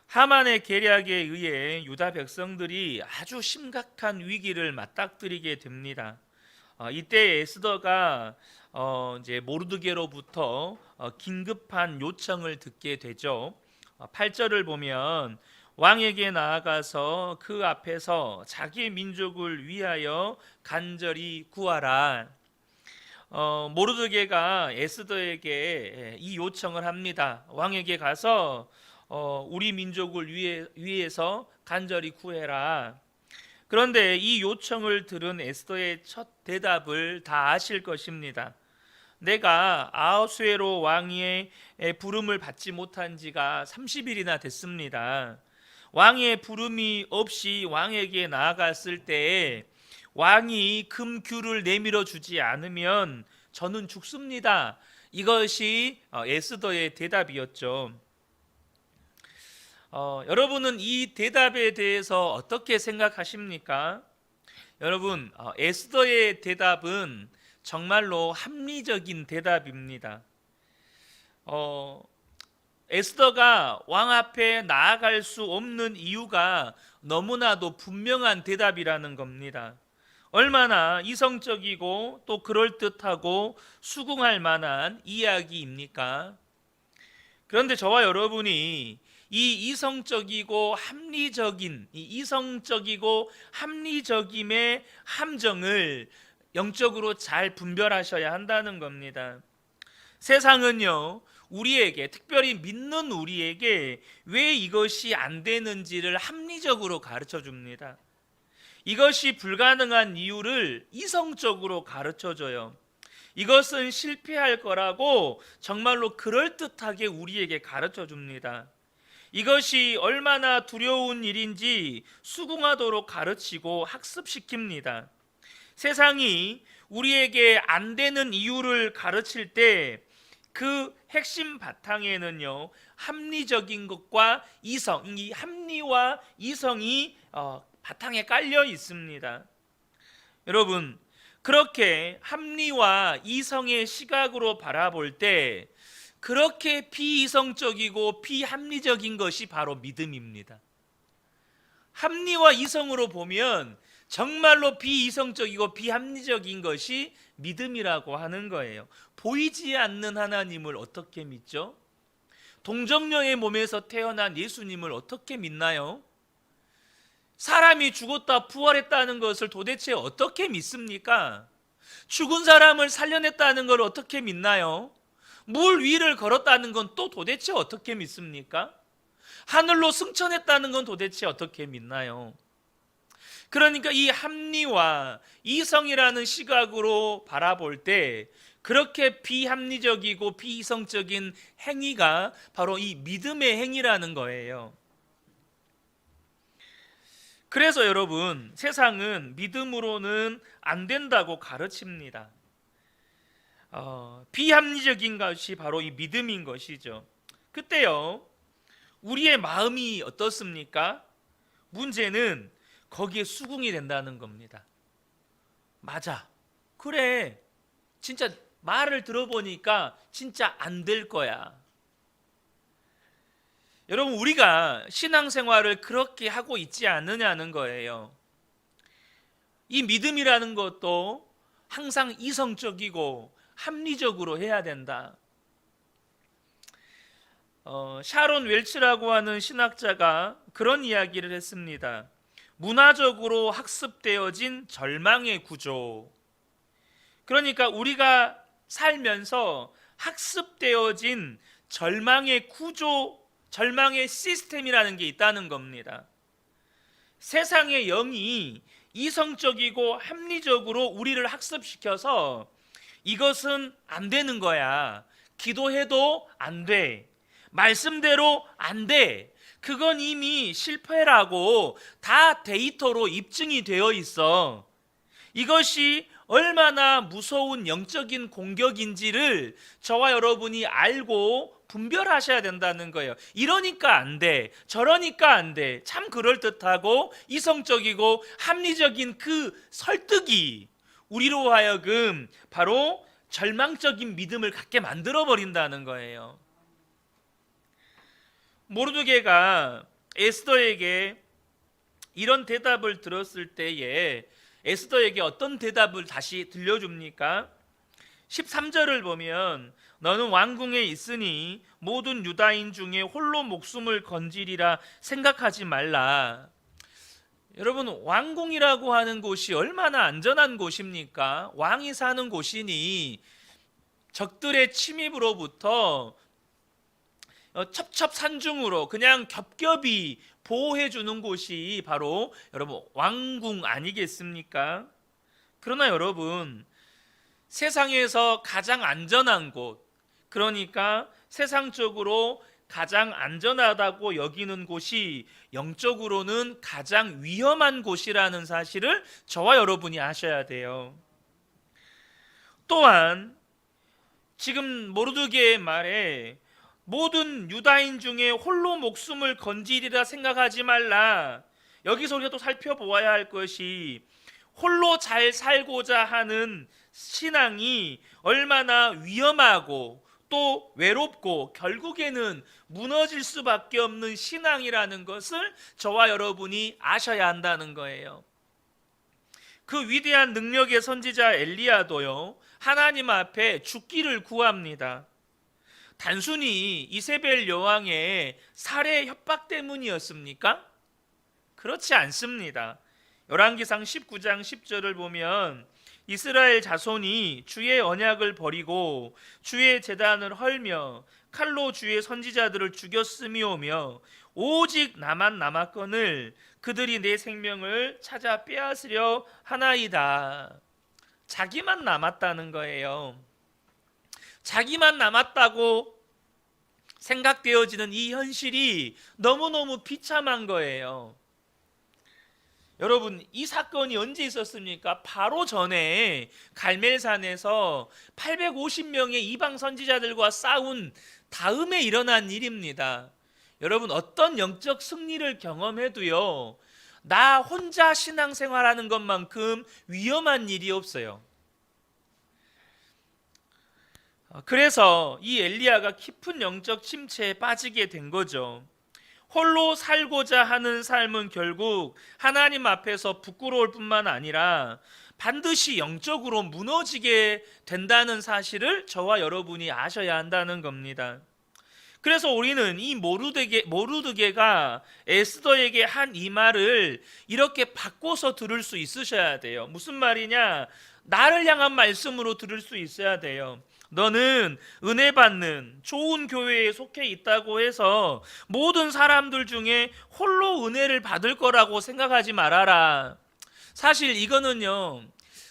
하만의 계략에 의해 유다 백성들이 아주 심각한 위기를 맞닥뜨리게 됩니다. 이때 에스더가 이제 모르드게로부터 긴급한 요청을 듣게 되죠. 8절을 보면 왕에게 나아가서 그 앞에서 자기 민족을 위하여 간절히 구하라. 모르드게가 에스더에게 이 요청을 합니다. 왕에게 가서 우리 민족을 위해서 간절히 구해라. 그런데 이 요청을 들은 에스더의 첫 대답을 다 아실 것입니다. 내가 아하수에로 왕의 부름을 받지 못한 지가 30일이나 됐습니다. 왕의 부름이 없이 왕에게 나아갔을 때에 왕이 금규를 내밀어 주지 않으면 저는 죽습니다. 이것이 에스더의 대답이었죠. 여러분은 이 대답에 대해서 어떻게 생각하십니까? 여러분, 에스더의 대답은 정말로 합리적인 대답입니다. 에스더가 왕 앞에 나아갈 수 없는 이유가 너무나도 분명한 대답이라는 겁니다. 얼마나 이성적이고 또 그럴듯하고 수긍할 만한 이야기입니까? 그런데 저와 여러분이 이 이성적이고 합리적임의 함정을 영적으로 잘 분별하셔야 한다는 겁니다. 세상은요, 우리에게, 특별히 믿는 우리에게 왜 이것이 안 되는지를 합리적으로 가르쳐 줍니다. 이것이 불가능한 이유를 이성적으로 가르쳐 줘요. 이것은 실패할 거라고 정말로 그럴듯하게 우리에게 가르쳐 줍니다. 이것이 얼마나 두려운 일인지 수긍하도록 가르치고 학습시킵니다. 세상이 우리에게 안 되는 이유를 가르칠 때 그 핵심 바탕에는요, 합리적인 것과 이성, 이 합리와 이성이 바탕에 깔려 있습니다. 여러분, 그렇게 합리와 이성의 시각으로 바라볼 때 그렇게 비이성적이고 비합리적인 것이 바로 믿음입니다. 합리와 이성으로 보면 정말로 비이성적이고 비합리적인 것이 믿음이라고 하는 거예요. 보이지 않는 하나님을 어떻게 믿죠? 동정녀의 몸에서 태어난 예수님을 어떻게 믿나요? 사람이 죽었다 부활했다는 것을 도대체 어떻게 믿습니까? 죽은 사람을 살려냈다는 걸 어떻게 믿나요? 물 위를 걸었다는 건 또 도대체 어떻게 믿습니까? 하늘로 승천했다는 건 도대체 어떻게 믿나요? 그러니까 이 합리와 이성이라는 시각으로 바라볼 때 그렇게 비합리적이고 비이성적인 행위가 바로 이 믿음의 행위라는 거예요. 그래서 여러분, 세상은 믿음으로는 안 된다고 가르칩니다. 비합리적인 것이 바로 이 믿음인 것이죠. 그때요, 우리의 마음이 어떻습니까? 문제는 거기에 수긍이 된다는 겁니다. 맞아, 그래, 진짜 말을 들어보니까 진짜 안 될 거야. 여러분, 우리가 신앙생활을 그렇게 하고 있지 않느냐는 거예요. 이 믿음이라는 것도 항상 이성적이고 합리적으로 해야 된다. 샤론 웰치라고 하는 신학자가 그런 이야기를 했습니다. 문화적으로 학습되어진 절망의 구조. 그러니까 우리가 살면서 학습되어진 절망의 구조, 절망의 시스템이라는 게 있다는 겁니다. 세상의 영이 이성적이고 합리적으로 우리를 학습시켜서 이것은 안 되는 거야. 기도해도 안 돼. 말씀대로 안 돼. 그건 이미 실패라고 다 데이터로 입증이 되어 있어. 이것이 얼마나 무서운 영적인 공격인지를 저와 여러분이 알고 분별하셔야 된다는 거예요. 이러니까 안 돼, 저러니까 안 돼. 참 그럴듯하고 이성적이고 합리적인 그 설득이 우리로 하여금 바로 절망적인 믿음을 갖게 만들어 버린다는 거예요. 모르드게가 에스더에게 이런 대답을 들었을 때에 에스더에게 어떤 대답을 다시 들려줍니까? 13절을 보면 너는 왕궁에 있으니 모든 유다인 중에 홀로 목숨을 건지리라 생각하지 말라. 여러분, 왕궁이라고 하는 곳이 얼마나 안전한 곳입니까? 왕이 사는 곳이니 적들의 침입으로부터 첩첩산중으로 그냥 겹겹이 보호해 주는 곳이 바로 여러분 왕궁 아니겠습니까? 그러나 여러분, 세상에서 가장 안전한 곳, 그러니까 세상적으로 가장 안전하다고 여기는 곳이 영적으로는 가장 위험한 곳이라는 사실을 저와 여러분이 아셔야 돼요. 또한 지금 모르드게의 말에 모든 유다인 중에 홀로 목숨을 건지리라 생각하지 말라. 여기서 우리가 또 살펴보아야 할 것이 홀로 잘 살고자 하는 신앙이 얼마나 위험하고 또 외롭고 결국에는 무너질 수밖에 없는 신앙이라는 것을 저와 여러분이 아셔야 한다는 거예요. 그 위대한 능력의 선지자 엘리야도요, 하나님 앞에 죽기를 구합니다. 단순히 이세벨 여왕의 살해 협박 때문이었습니까? 그렇지 않습니다. 열왕기상 19장 10절을 보면 이스라엘 자손이 주의 언약을 버리고 주의 제단을 헐며 칼로 주의 선지자들을 죽였음이오며 오직 나만 남았거늘 그들이 내 생명을 찾아 빼앗으려 하나이다. 자기만 남았다는 거예요. 자기만 남았다고 생각되어지는 이 현실이 너무너무 비참한 거예요. 여러분, 이 사건이 언제 있었습니까? 바로 전에 갈멜산에서 850명의 이방 선지자들과 싸운 다음에 일어난 일입니다. 여러분, 어떤 영적 승리를 경험해도요, 나 혼자 신앙생활하는 것만큼 위험한 일이 없어요. 그래서 이 엘리야가 깊은 영적 침체에 빠지게 된 거죠. 홀로 살고자 하는 삶은 결국 하나님 앞에서 부끄러울 뿐만 아니라 반드시 영적으로 무너지게 된다는 사실을 저와 여러분이 아셔야 한다는 겁니다. 그래서 우리는 이 모르드게가 에스더에게 한 이 말을 이렇게 바꿔서 들을 수 있으셔야 돼요. 무슨 말이냐? 나를 향한 말씀으로 들을 수 있어야 돼요. 너는 은혜 받는 좋은 교회에 속해 있다고 해서 모든 사람들 중에 홀로 은혜를 받을 거라고 생각하지 말아라. 사실 이거는요,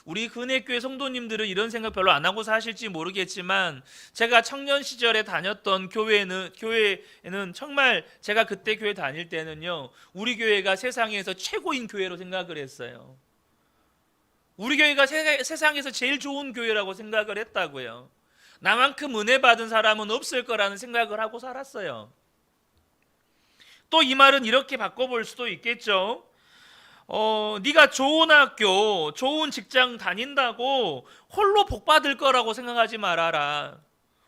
우리 근혜교회 성도님들은 이런 생각 별로 안 하고 사실지 모르겠지만 제가 청년 시절에 다녔던 교회에는 정말 제가 그때 교회 다닐 때는요, 우리 교회가 세상에서 최고인 교회로 생각을 했어요. 우리 교회가 세상에서 제일 좋은 교회라고 생각을 했다고요. 나만큼 은혜 받은 사람은 없을 거라는 생각을 하고 살았어요. 또 이 말은 이렇게 바꿔볼 수도 있겠죠. 네가 좋은 학교, 좋은 직장 다닌다고 홀로 복 받을 거라고 생각하지 말아라.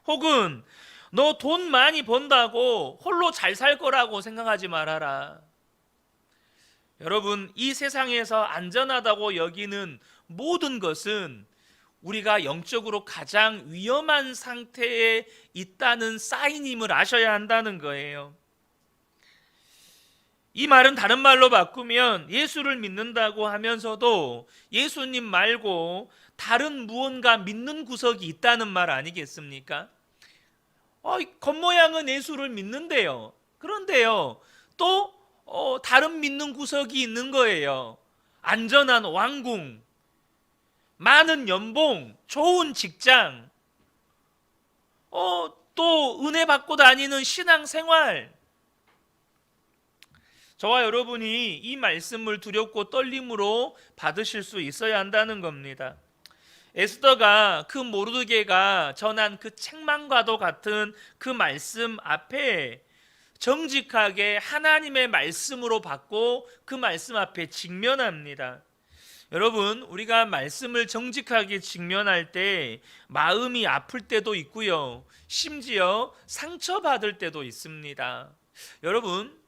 혹은 너 돈 많이 번다고 홀로 잘 살 거라고 생각하지 말아라. 여러분, 이 세상에서 안전하다고 여기는 모든 것은 우리가 영적으로 가장 위험한 상태에 있다는 사인임을 아셔야 한다는 거예요. 이 말은 다른 말로 바꾸면 예수를 믿는다고 하면서도 예수님 말고 다른 무언가 믿는 구석이 있다는 말 아니겠습니까? 겉모양은 예수를 믿는데요. 그런데요, 또 다른 믿는 구석이 있는 거예요. 안전한 왕궁, 많은 연봉, 좋은 직장, 또 은혜 받고 다니는 신앙생활. 저와 여러분이 이 말씀을 두렵고 떨림으로 받으실 수 있어야 한다는 겁니다. 에스더가 그 모르드게가 전한 그 책망과도 같은 그 말씀 앞에 정직하게 하나님의 말씀으로 받고 그 말씀 앞에 직면합니다. 여러분, 우리가 말씀을 정직하게 직면할 때 마음이 아플 때도 있고요, 심지어 상처받을 때도 있습니다. 여러분,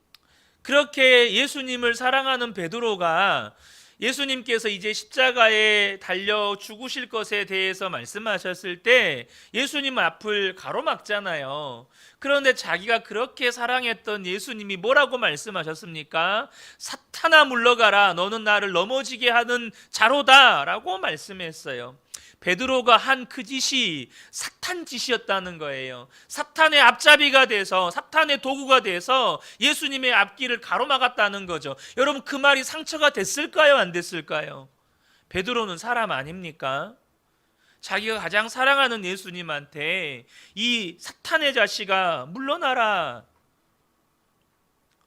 그렇게 예수님을 사랑하는 베드로가 예수님께서 이제 십자가에 달려 죽으실 것에 대해서 말씀하셨을 때 예수님 앞을 가로막잖아요. 그런데 자기가 그렇게 사랑했던 예수님이 뭐라고 말씀하셨습니까? 사탄아 물러가라, 너는 나를 넘어지게 하는 자로다 라고 말씀했어요. 베드로가 한 그 짓이 사탄 짓이었다는 거예요. 사탄의 앞잡이가 돼서, 사탄의 도구가 돼서 예수님의 앞길을 가로막았다는 거죠. 여러분, 그 말이 상처가 됐을까요? 안 됐을까요? 베드로는 사람 아닙니까? 자기가 가장 사랑하는 예수님한테 이 사탄의 자식아 물러나라,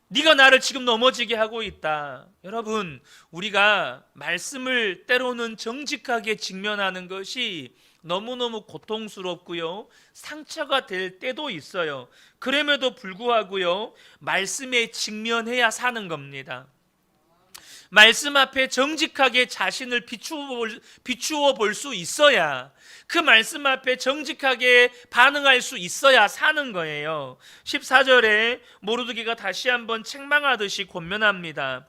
네가 나를 지금 넘어지게 하고 있다. 여러분, 우리가 말씀을 때로는 정직하게 직면하는 것이 너무너무 고통스럽고요, 상처가 될 때도 있어요. 그럼에도 불구하고요, 말씀에 직면해야 사는 겁니다. 말씀 앞에 정직하게 자신을 비추어 볼 수 있어야, 그 말씀 앞에 정직하게 반응할 수 있어야 사는 거예요. 14절에 모르드게가 다시 한번 책망하듯이 권면합니다.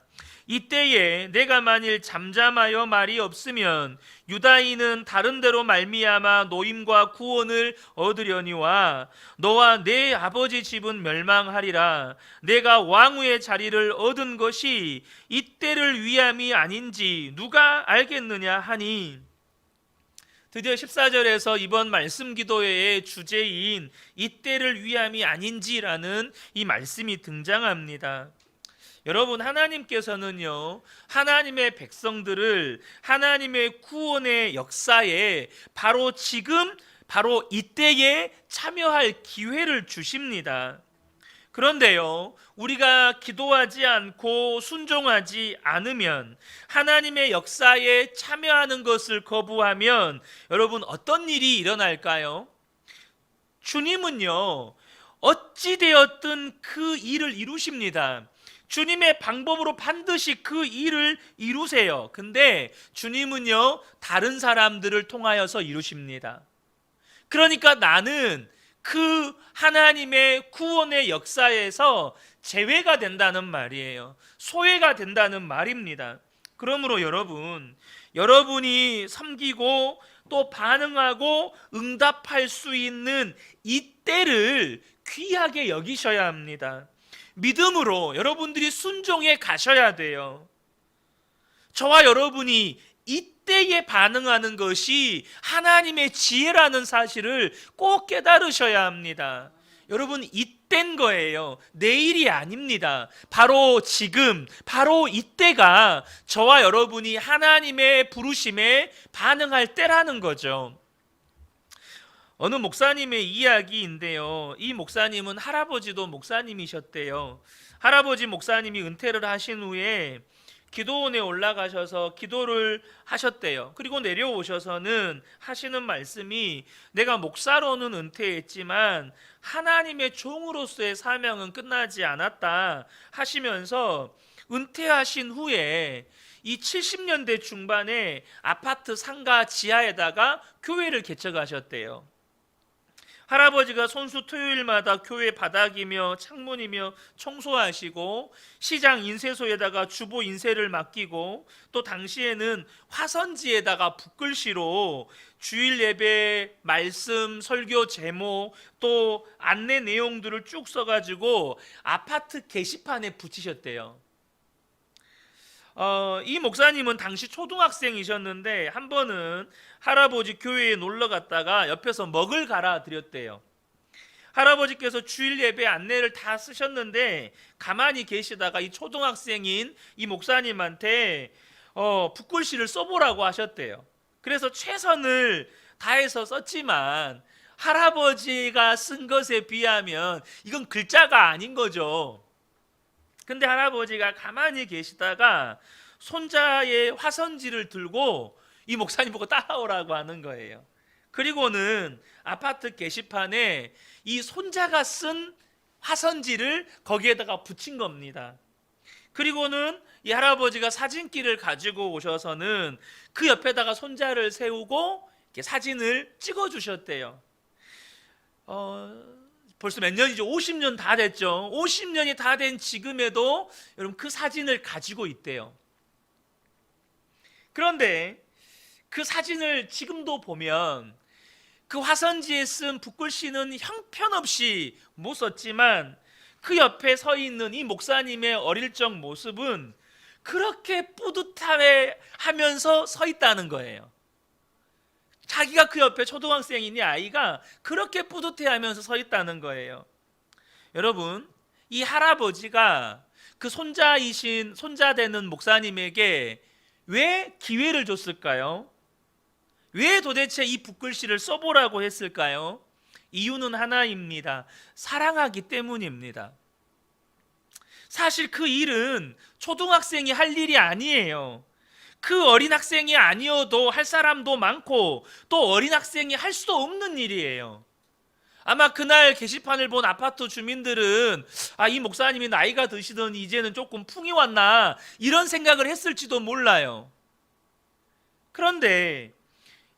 이때에 내가 만일 잠잠하여 말이 없으면 유다인은 다른 데로 말미암아 노임과 구원을 얻으려니와 너와 내 아버지 집은 멸망하리라. 내가 왕후의 자리를 얻은 것이 이때를 위함이 아닌지 누가 알겠느냐 하니, 드디어 14절에서 이번 말씀 기도회의 주제인 이때를 위함이 아닌지라는 이 말씀이 등장합니다. 여러분, 하나님께서는요, 하나님의 백성들을 하나님의 구원의 역사에 바로 지금, 바로 이때에 참여할 기회를 주십니다. 그런데요, 우리가 기도하지 않고 순종하지 않으면, 하나님의 역사에 참여하는 것을 거부하면 여러분, 어떤 일이 일어날까요? 주님은요, 어찌되었든 그 일을 이루십니다. 주님의 방법으로 반드시 그 일을 이루세요. 근데 주님은요, 다른 사람들을 통하여서 이루십니다. 그러니까 나는 그 하나님의 구원의 역사에서 제외가 된다는 말이에요. 소외가 된다는 말입니다. 그러므로 여러분, 여러분이 섬기고 또 반응하고 응답할 수 있는 이때를 귀하게 여기셔야 합니다. 믿음으로 여러분들이 순종해 가셔야 돼요. 저와 여러분이 이때에 반응하는 것이 하나님의 지혜라는 사실을 꼭 깨달으셔야 합니다. 여러분, 이때인 거예요. 내일이 아닙니다. 바로 지금, 바로 이때가 저와 여러분이 하나님의 부르심에 반응할 때라는 거죠. 어느 목사님의 이야기인데요, 이 목사님은 할아버지도 목사님이셨대요. 할아버지 목사님이 은퇴를 하신 후에 기도원에 올라가셔서 기도를 하셨대요. 그리고 내려오셔서는 하시는 말씀이, 내가 목사로는 은퇴했지만 하나님의 종으로서의 사명은 끝나지 않았다 하시면서, 은퇴하신 후에 이 70년대 중반에 아파트 상가 지하에다가 교회를 개척하셨대요. 할아버지가 손수 토요일마다 교회 바닥이며 창문이며 청소하시고, 시장 인쇄소에다가 주보 인쇄를 맡기고, 또 당시에는 화선지에다가 붓글씨로 주일 예배 말씀, 설교 제목, 또 안내 내용들을 쭉 써가지고 아파트 게시판에 붙이셨대요. 이 목사님은 당시 초등학생이셨는데 한 번은 할아버지 교회에 놀러 갔다가 옆에서 먹을 갈아 드렸대요. 할아버지께서 주일 예배 안내를 다 쓰셨는데 가만히 계시다가 이 초등학생인 이 목사님한테 붓글씨를 써보라고 하셨대요. 그래서 최선을 다해서 썼지만 할아버지가 쓴 것에 비하면 이건 글자가 아닌 거죠. 근데 할아버지가 가만히 계시다가 손자의 화선지를 들고 이 목사님 보고 따라오라고 하는 거예요. 그리고는 아파트 게시판에 이 손자가 쓴 화선지를 거기에다가 붙인 겁니다. 그리고는 이 할아버지가 사진기를 가지고 오셔서는 그 옆에다가 손자를 세우고 이렇게 사진을 찍어 주셨대요. 벌써 몇 년이죠? 50년 다 됐죠. 50년이 다 된 지금에도 여러분 그 사진을 가지고 있대요. 그런데 그 사진을 지금도 보면 그 화선지에 쓴 붓글씨는 형편없이 못 썼지만 그 옆에 서 있는 이 목사님의 어릴 적 모습은 그렇게 뿌듯해 하면서 서 있다는 거예요. 자기가 그 옆에 초등학생이니 아이가 그렇게 뿌듯해 하면서 서 있다는 거예요. 여러분, 이 할아버지가 그 손자 되는 목사님에게 왜 기회를 줬을까요? 왜 도대체 이 붓글씨를 써보라고 했을까요? 이유는 하나입니다. 사랑하기 때문입니다. 사실 그 일은 초등학생이 할 일이 아니에요. 그 어린 학생이 아니어도 할 사람도 많고 또 어린 학생이 할 수도 없는 일이에요. 아마 그날 게시판을 본 아파트 주민들은 이 목사님이 나이가 드시더니 이제는 조금 풍이 왔나 이런 생각을 했을지도 몰라요. 그런데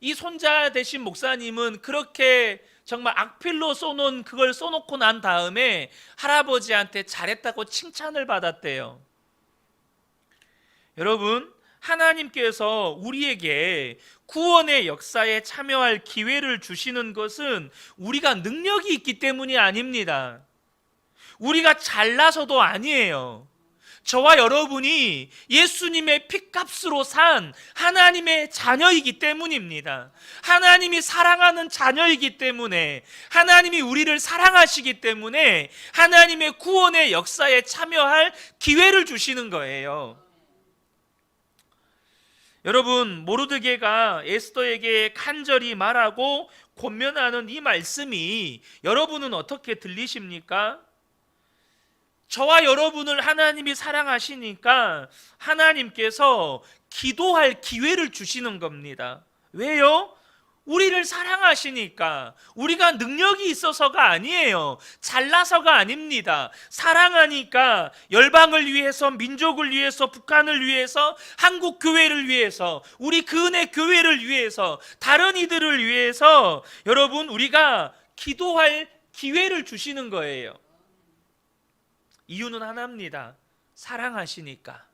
이 손자 되신 목사님은 그렇게 정말 악필로 써놓은 그걸 써놓고 난 다음에 할아버지한테 잘했다고 칭찬을 받았대요. 여러분, 하나님께서 우리에게 구원의 역사에 참여할 기회를 주시는 것은 우리가 능력이 있기 때문이 아닙니다. 우리가 잘나서도 아니에요. 저와 여러분이 예수님의 핏값으로 산 하나님의 자녀이기 때문입니다. 하나님이 사랑하는 자녀이기 때문에, 하나님이 우리를 사랑하시기 때문에 하나님의 구원의 역사에 참여할 기회를 주시는 거예요. 여러분, 모르드게가 에스더에게 간절히 말하고 권면하는 이 말씀이 여러분은 어떻게 들리십니까? 저와 여러분을 하나님이 사랑하시니까 하나님께서 기도할 기회를 주시는 겁니다. 왜요? 우리를 사랑하시니까. 우리가 능력이 있어서가 아니에요. 잘나서가 아닙니다. 사랑하니까 열방을 위해서, 민족을 위해서, 북한을 위해서, 한국 교회를 위해서, 우리 그 은혜 교회를 위해서, 다른 이들을 위해서 여러분 우리가 기도할 기회를 주시는 거예요. 이유는 하나입니다. 사랑하시니까.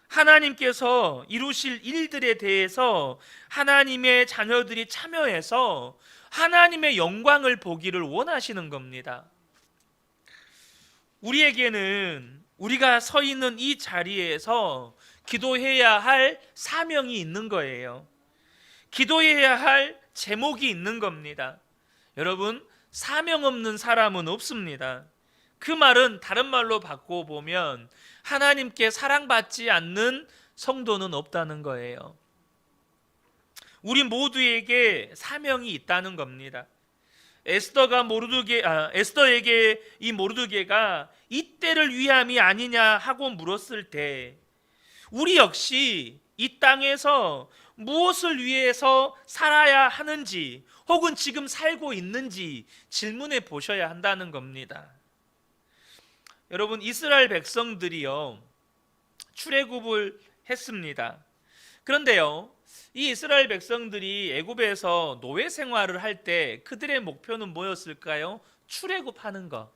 하나님께서 이루실 일들에 대해서 하나님의 자녀들이 참여해서 하나님의 영광을 보기를 원하시는 겁니다. 우리에게는 우리가 서 있는 이 자리에서 기도해야 할 사명이 있는 거예요. 기도해야 할 제목이 있는 겁니다. 여러분, 사명 없는 사람은 없습니다. 그 말은 다른 말로 바꿔보면 하나님께 사랑받지 않는 성도는 없다는 거예요. 우리 모두에게 사명이 있다는 겁니다. 에스더에게 이 모르드게가 이때를 위함이 아니냐 하고 물었을 때 우리 역시 이 땅에서 무엇을 위해서 살아야 하는지 혹은 지금 살고 있는지 질문해 보셔야 한다는 겁니다. 여러분, 이스라엘 백성들이요 출애굽을 했습니다. 그런데요, 이 이스라엘 백성들이 애굽에서 노예 생활을 할 때 그들의 목표는 뭐였을까요? 출애굽하는 것.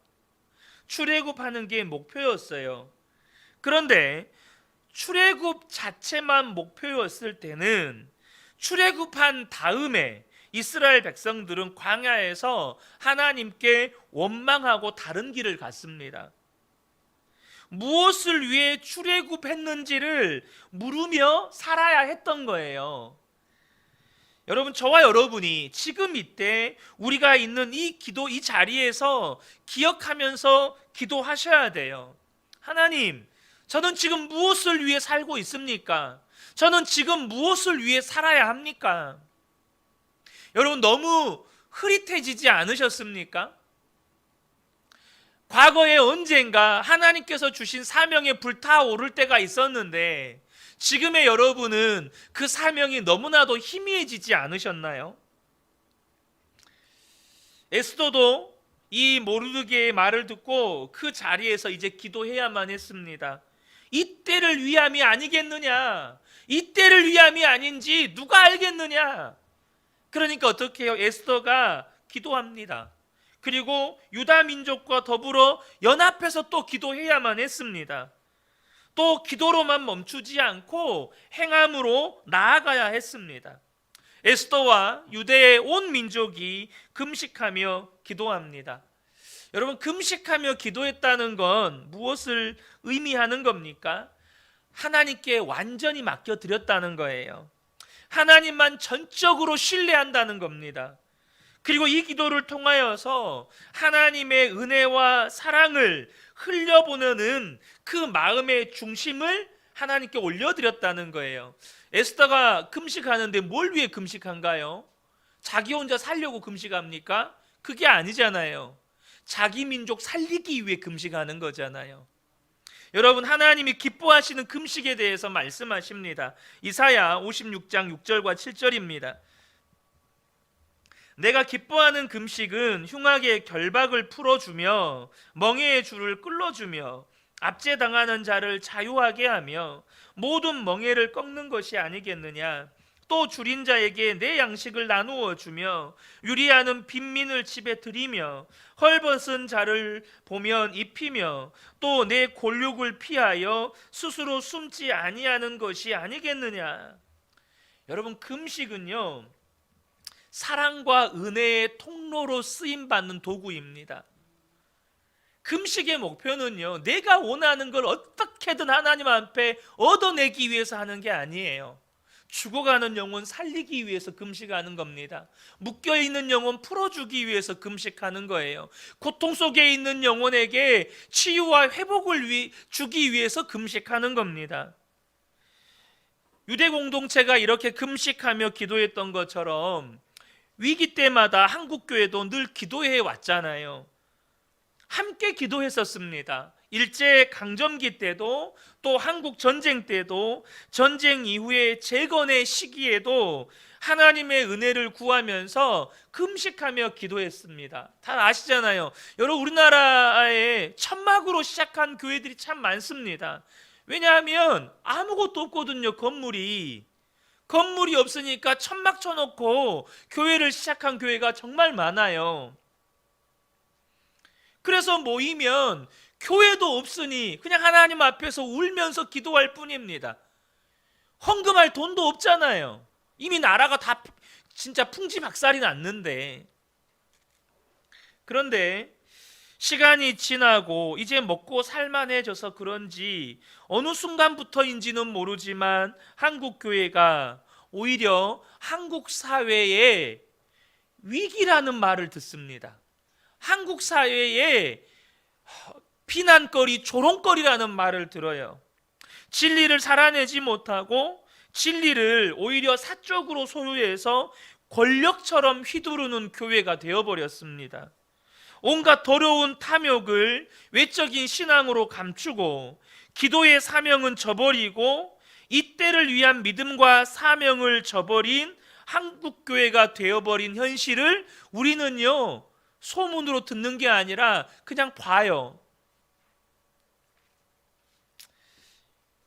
출애굽하는 게 목표였어요. 그런데 출애굽 자체만 목표였을 때는 출애굽한 다음에 이스라엘 백성들은 광야에서 하나님께 원망하고 다른 길을 갔습니다. 무엇을 위해 출애굽했는지를 물으며 살아야 했던 거예요. 여러분, 저와 여러분이 지금 이때 우리가 있는 이 자리에서 기억하면서 기도하셔야 돼요. 하나님, 저는 지금 무엇을 위해 살고 있습니까? 저는 지금 무엇을 위해 살아야 합니까? 여러분, 너무 흐릿해지지 않으셨습니까? 과거에 언젠가 하나님께서 주신 사명에 불타오를 때가 있었는데 지금의 여러분은 그 사명이 너무나도 희미해지지 않으셨나요? 에스더도 이 모르드게의 말을 듣고 그 자리에서 이제 기도해야만 했습니다. 이때를 위함이 아니겠느냐? 이때를 위함이 아닌지 누가 알겠느냐? 그러니까 어떻게 해요? 에스더가 기도합니다. 그리고 유다 민족과 더불어 연합해서 또 기도해야만 했습니다. 또 기도로만 멈추지 않고 행함으로 나아가야 했습니다. 에스더와 유대의 온 민족이 금식하며 기도합니다. 여러분, 금식하며 기도했다는 건 무엇을 의미하는 겁니까? 하나님께 완전히 맡겨드렸다는 거예요. 하나님만 전적으로 신뢰한다는 겁니다. 그리고 이 기도를 통하여서 하나님의 은혜와 사랑을 흘려보내는 그 마음의 중심을 하나님께 올려드렸다는 거예요. 에스더가 금식하는데 뭘 위해 금식한가요? 자기 혼자 살려고 금식합니까? 그게 아니잖아요. 자기 민족 살리기 위해 금식하는 거잖아요. 여러분, 하나님이 기뻐하시는 금식에 대해서 말씀하십니다. 이사야 56장 6절과 7절입니다. 내가 기뻐하는 금식은 흉악의 결박을 풀어주며 멍에의 줄을 끌어주며 압제당하는 자를 자유하게 하며 모든 멍에를 꺾는 것이 아니겠느냐. 또 줄인 자에게 내 양식을 나누어 주며 유리하는 빈민을 집에 들이며 헐벗은 자를 보면 입히며 또 내 골육을 피하여 스스로 숨지 아니하는 것이 아니겠느냐. 여러분, 금식은요, 사랑과 은혜의 통로로 쓰임받는 도구입니다. 금식의 목표는요, 내가 원하는 걸 어떻게든 하나님 앞에 얻어내기 위해서 하는 게 아니에요. 죽어가는 영혼 살리기 위해서 금식하는 겁니다. 묶여있는 영혼 풀어주기 위해서 금식하는 거예요. 고통 속에 있는 영혼에게 치유와 회복을 주기 위해서 금식하는 겁니다. 유대 공동체가 이렇게 금식하며 기도했던 것처럼 위기 때마다 한국교회도 늘 기도해 왔잖아요. 함께 기도했었습니다. 일제 강점기 때도, 또 한국 전쟁 때도, 전쟁 이후의 재건의 시기에도 하나님의 은혜를 구하면서 금식하며 기도했습니다. 다 아시잖아요. 여러분, 우리나라에 천막으로 시작한 교회들이 참 많습니다. 왜냐하면 아무것도 없거든요. 건물이 없으니까 천막 쳐놓고 교회를 시작한 교회가 정말 많아요. 그래서 모이면 교회도 없으니 그냥 하나님 앞에서 울면서 기도할 뿐입니다. 헌금할 돈도 없잖아요. 이미 나라가 다 진짜 풍지박살이 났는데. 그런데 시간이 지나고 이제 먹고 살만해져서 그런지 어느 순간부터인지는 모르지만 한국 교회가 오히려 한국 사회에 위기라는 말을 듣습니다. 한국 사회에 비난거리, 조롱거리라는 말을 들어요. 진리를 살아내지 못하고 진리를 오히려 사적으로 소유해서 권력처럼 휘두르는 교회가 되어버렸습니다. 온갖 더러운 탐욕을 외적인 신앙으로 감추고 기도의 사명은 저버리고 이때를 위한 믿음과 사명을 저버린 한국교회가 되어버린 현실을 우리는요, 소문으로 듣는 게 아니라 그냥 봐요.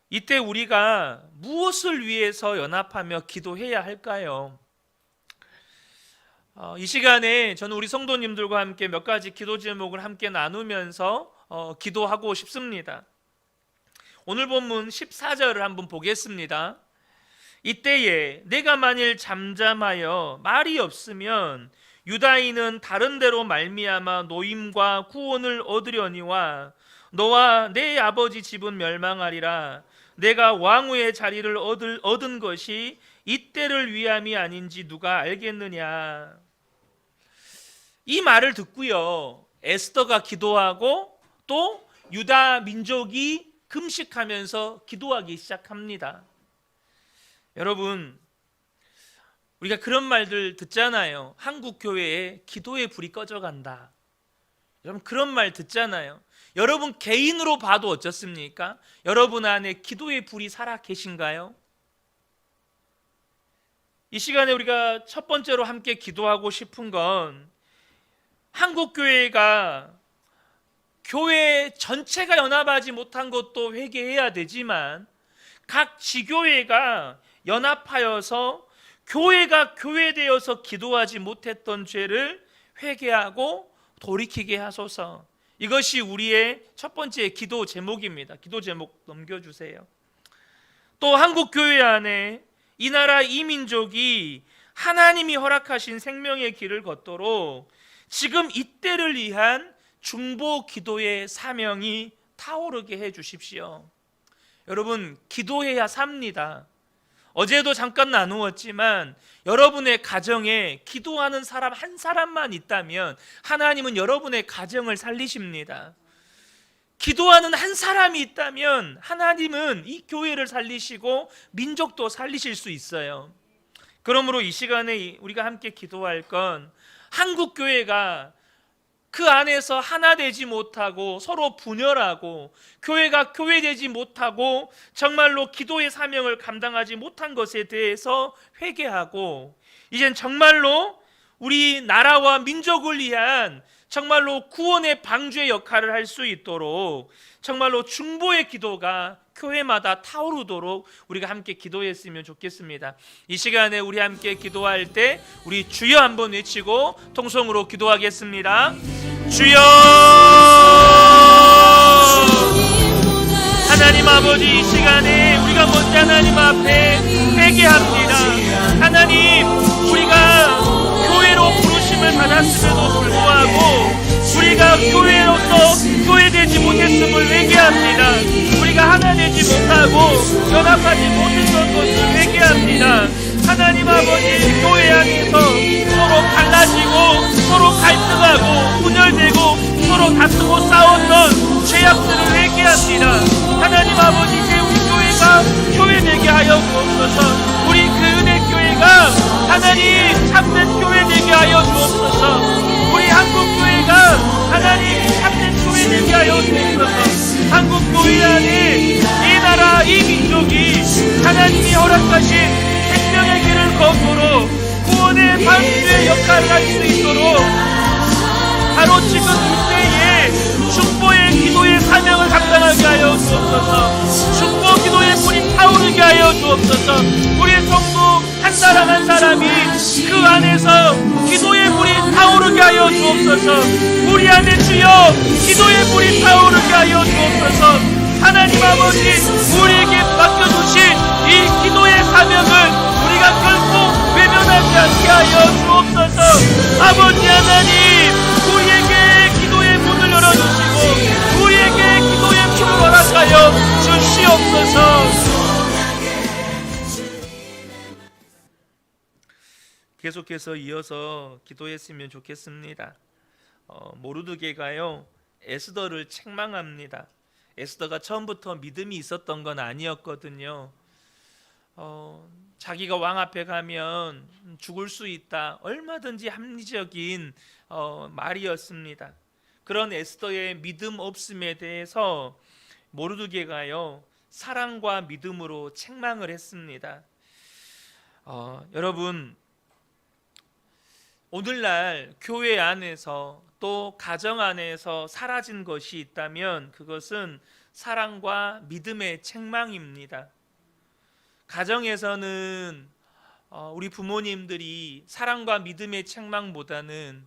이때 우리가 무엇을 위해서 연합하며 기도해야 할까요? 이 시간에 저는 우리 성도님들과 함께 몇 가지 기도 제목을 함께 나누면서 기도하고 싶습니다. 오늘 본문 14절을 한번 보겠습니다. 이때에 내가 만일 잠잠하여 말이 없으면 유다인은 다른 데로 말미암아 노임과 구원을 얻으려니와 너와 내 아버지 집은 멸망하리라. 내가 왕후의 자리를 얻은 것이 이때를 위함이 아닌지 누가 알겠느냐. 이 말을 듣고요, 에스더가 기도하고 또 유다 민족이 금식하면서 기도하기 시작합니다. 여러분, 우리가 그런 말들 듣잖아요. 한국 교회에 기도의 불이 꺼져간다. 여러분, 그런 말 듣잖아요. 여러분 개인으로 봐도 어떻습니까? 여러분 안에 기도의 불이 살아 계신가요? 이 시간에 우리가 첫 번째로 함께 기도하고 싶은 건 한국 교회가 교회 전체가 연합하지 못한 것도 회개해야 되지만 각 지교회가 연합하여서 교회가 교회되어서 기도하지 못했던 죄를 회개하고 돌이키게 하소서. 이것이 우리의 첫 번째 기도 제목입니다. 기도 제목 넘겨주세요. 또 한국 교회 안에 이 나라 이 민족이 하나님이 허락하신 생명의 길을 걷도록 지금 이때를 위한 중보 기도의 사명이 타오르게 해 주십시오. 여러분, 기도해야 삽니다. 어제도 잠깐 나누었지만 여러분의 가정에 기도하는 사람 한 사람만 있다면 하나님은 여러분의 가정을 살리십니다. 기도하는 한 사람이 있다면 하나님은 이 교회를 살리시고 민족도 살리실 수 있어요. 그러므로 이 시간에 우리가 함께 기도할 건 한국 교회가 그 안에서 하나 되지 못하고 서로 분열하고 교회가 교회되지 못하고 정말로 기도의 사명을 감당하지 못한 것에 대해서 회개하고 이젠 정말로 우리 나라와 민족을 위한 정말로 구원의 방주의 역할을 할 수 있도록 정말로 중보의 기도가 교회마다 타오르도록 우리가 함께 기도했으면 좋겠습니다. 이 시간에 우리 함께 기도할 때 우리 주여 한번 외치고 통성으로 기도하겠습니다. 주여! 하나님 아버지, 이 시간에 우리가 먼저 하나님 앞에 회개합니다. 하나님, 우리가 교회로 부르심을 받았음에도 불구하고 우리가 교회로서 교회되지 못했음을 회개합니다. 우리가 하나 되지 못하고 연합하지 못했던 것을 회개합니다. 하나님 아버지, 교회 안에서 서로 갈라지고 서로 갈등하고 분열되고 서로 다투고 싸웠던 죄악들을 회개합니다. 하나님 아버지, 이제 우리 교회가 교회되게 하여 주옵소서. 우리 그 은혜교회가 하나님 참된 교회되게 하여 주옵소서. 우리 한국교회가 하나님 참된 교회되게 하여 주옵소서. 한국교회 안에 이 나라 이 민족이 하나님이 허락하신 생명의 길을 거꾸로 구원의 방주의 역할을 할 수 있도록 바로 지금 이때에 중보의 기도의 사명을 감당하게 하여 주옵소서. 중보 기도의 불이 타오르게 하여 주옵소서. 우리의 성도 한 사람 한 사람이 그 안에서 기도의 불이 타오르게 하여 주옵소서. 우리 안에 주여 기도의 불이 타오르게 하여 주옵소서. 하나님 아버지, 우리에게 맡겨주신 이 기도의 사명을 우리가 결코 외면하지 않게 하여 주옵소서. 아버지 하나님, 우리에게 기도의 문을 열어주시고 우리에게 기도의 불을 허락하여 주시옵소서. 계속해서 이어서 기도했으면 좋겠습니다. 모르드게가요 에스더를 책망합니다. 에스더가 처음부터 믿음이 있었던 건 아니었거든요. 자기가 왕 앞에 가면 죽을 수 있다, 얼마든지 합리적인 말이었습니다. 그런 에스더의 믿음 없음에 대해서 모르드게가요 사랑과 믿음으로 책망을 했습니다. 여러분, 오늘날 교회 안에서 또 가정 안에서 사라진 것이 있다면 그것은 사랑과 믿음의 책망입니다. 가정에서는 우리 부모님들이 사랑과 믿음의 책망보다는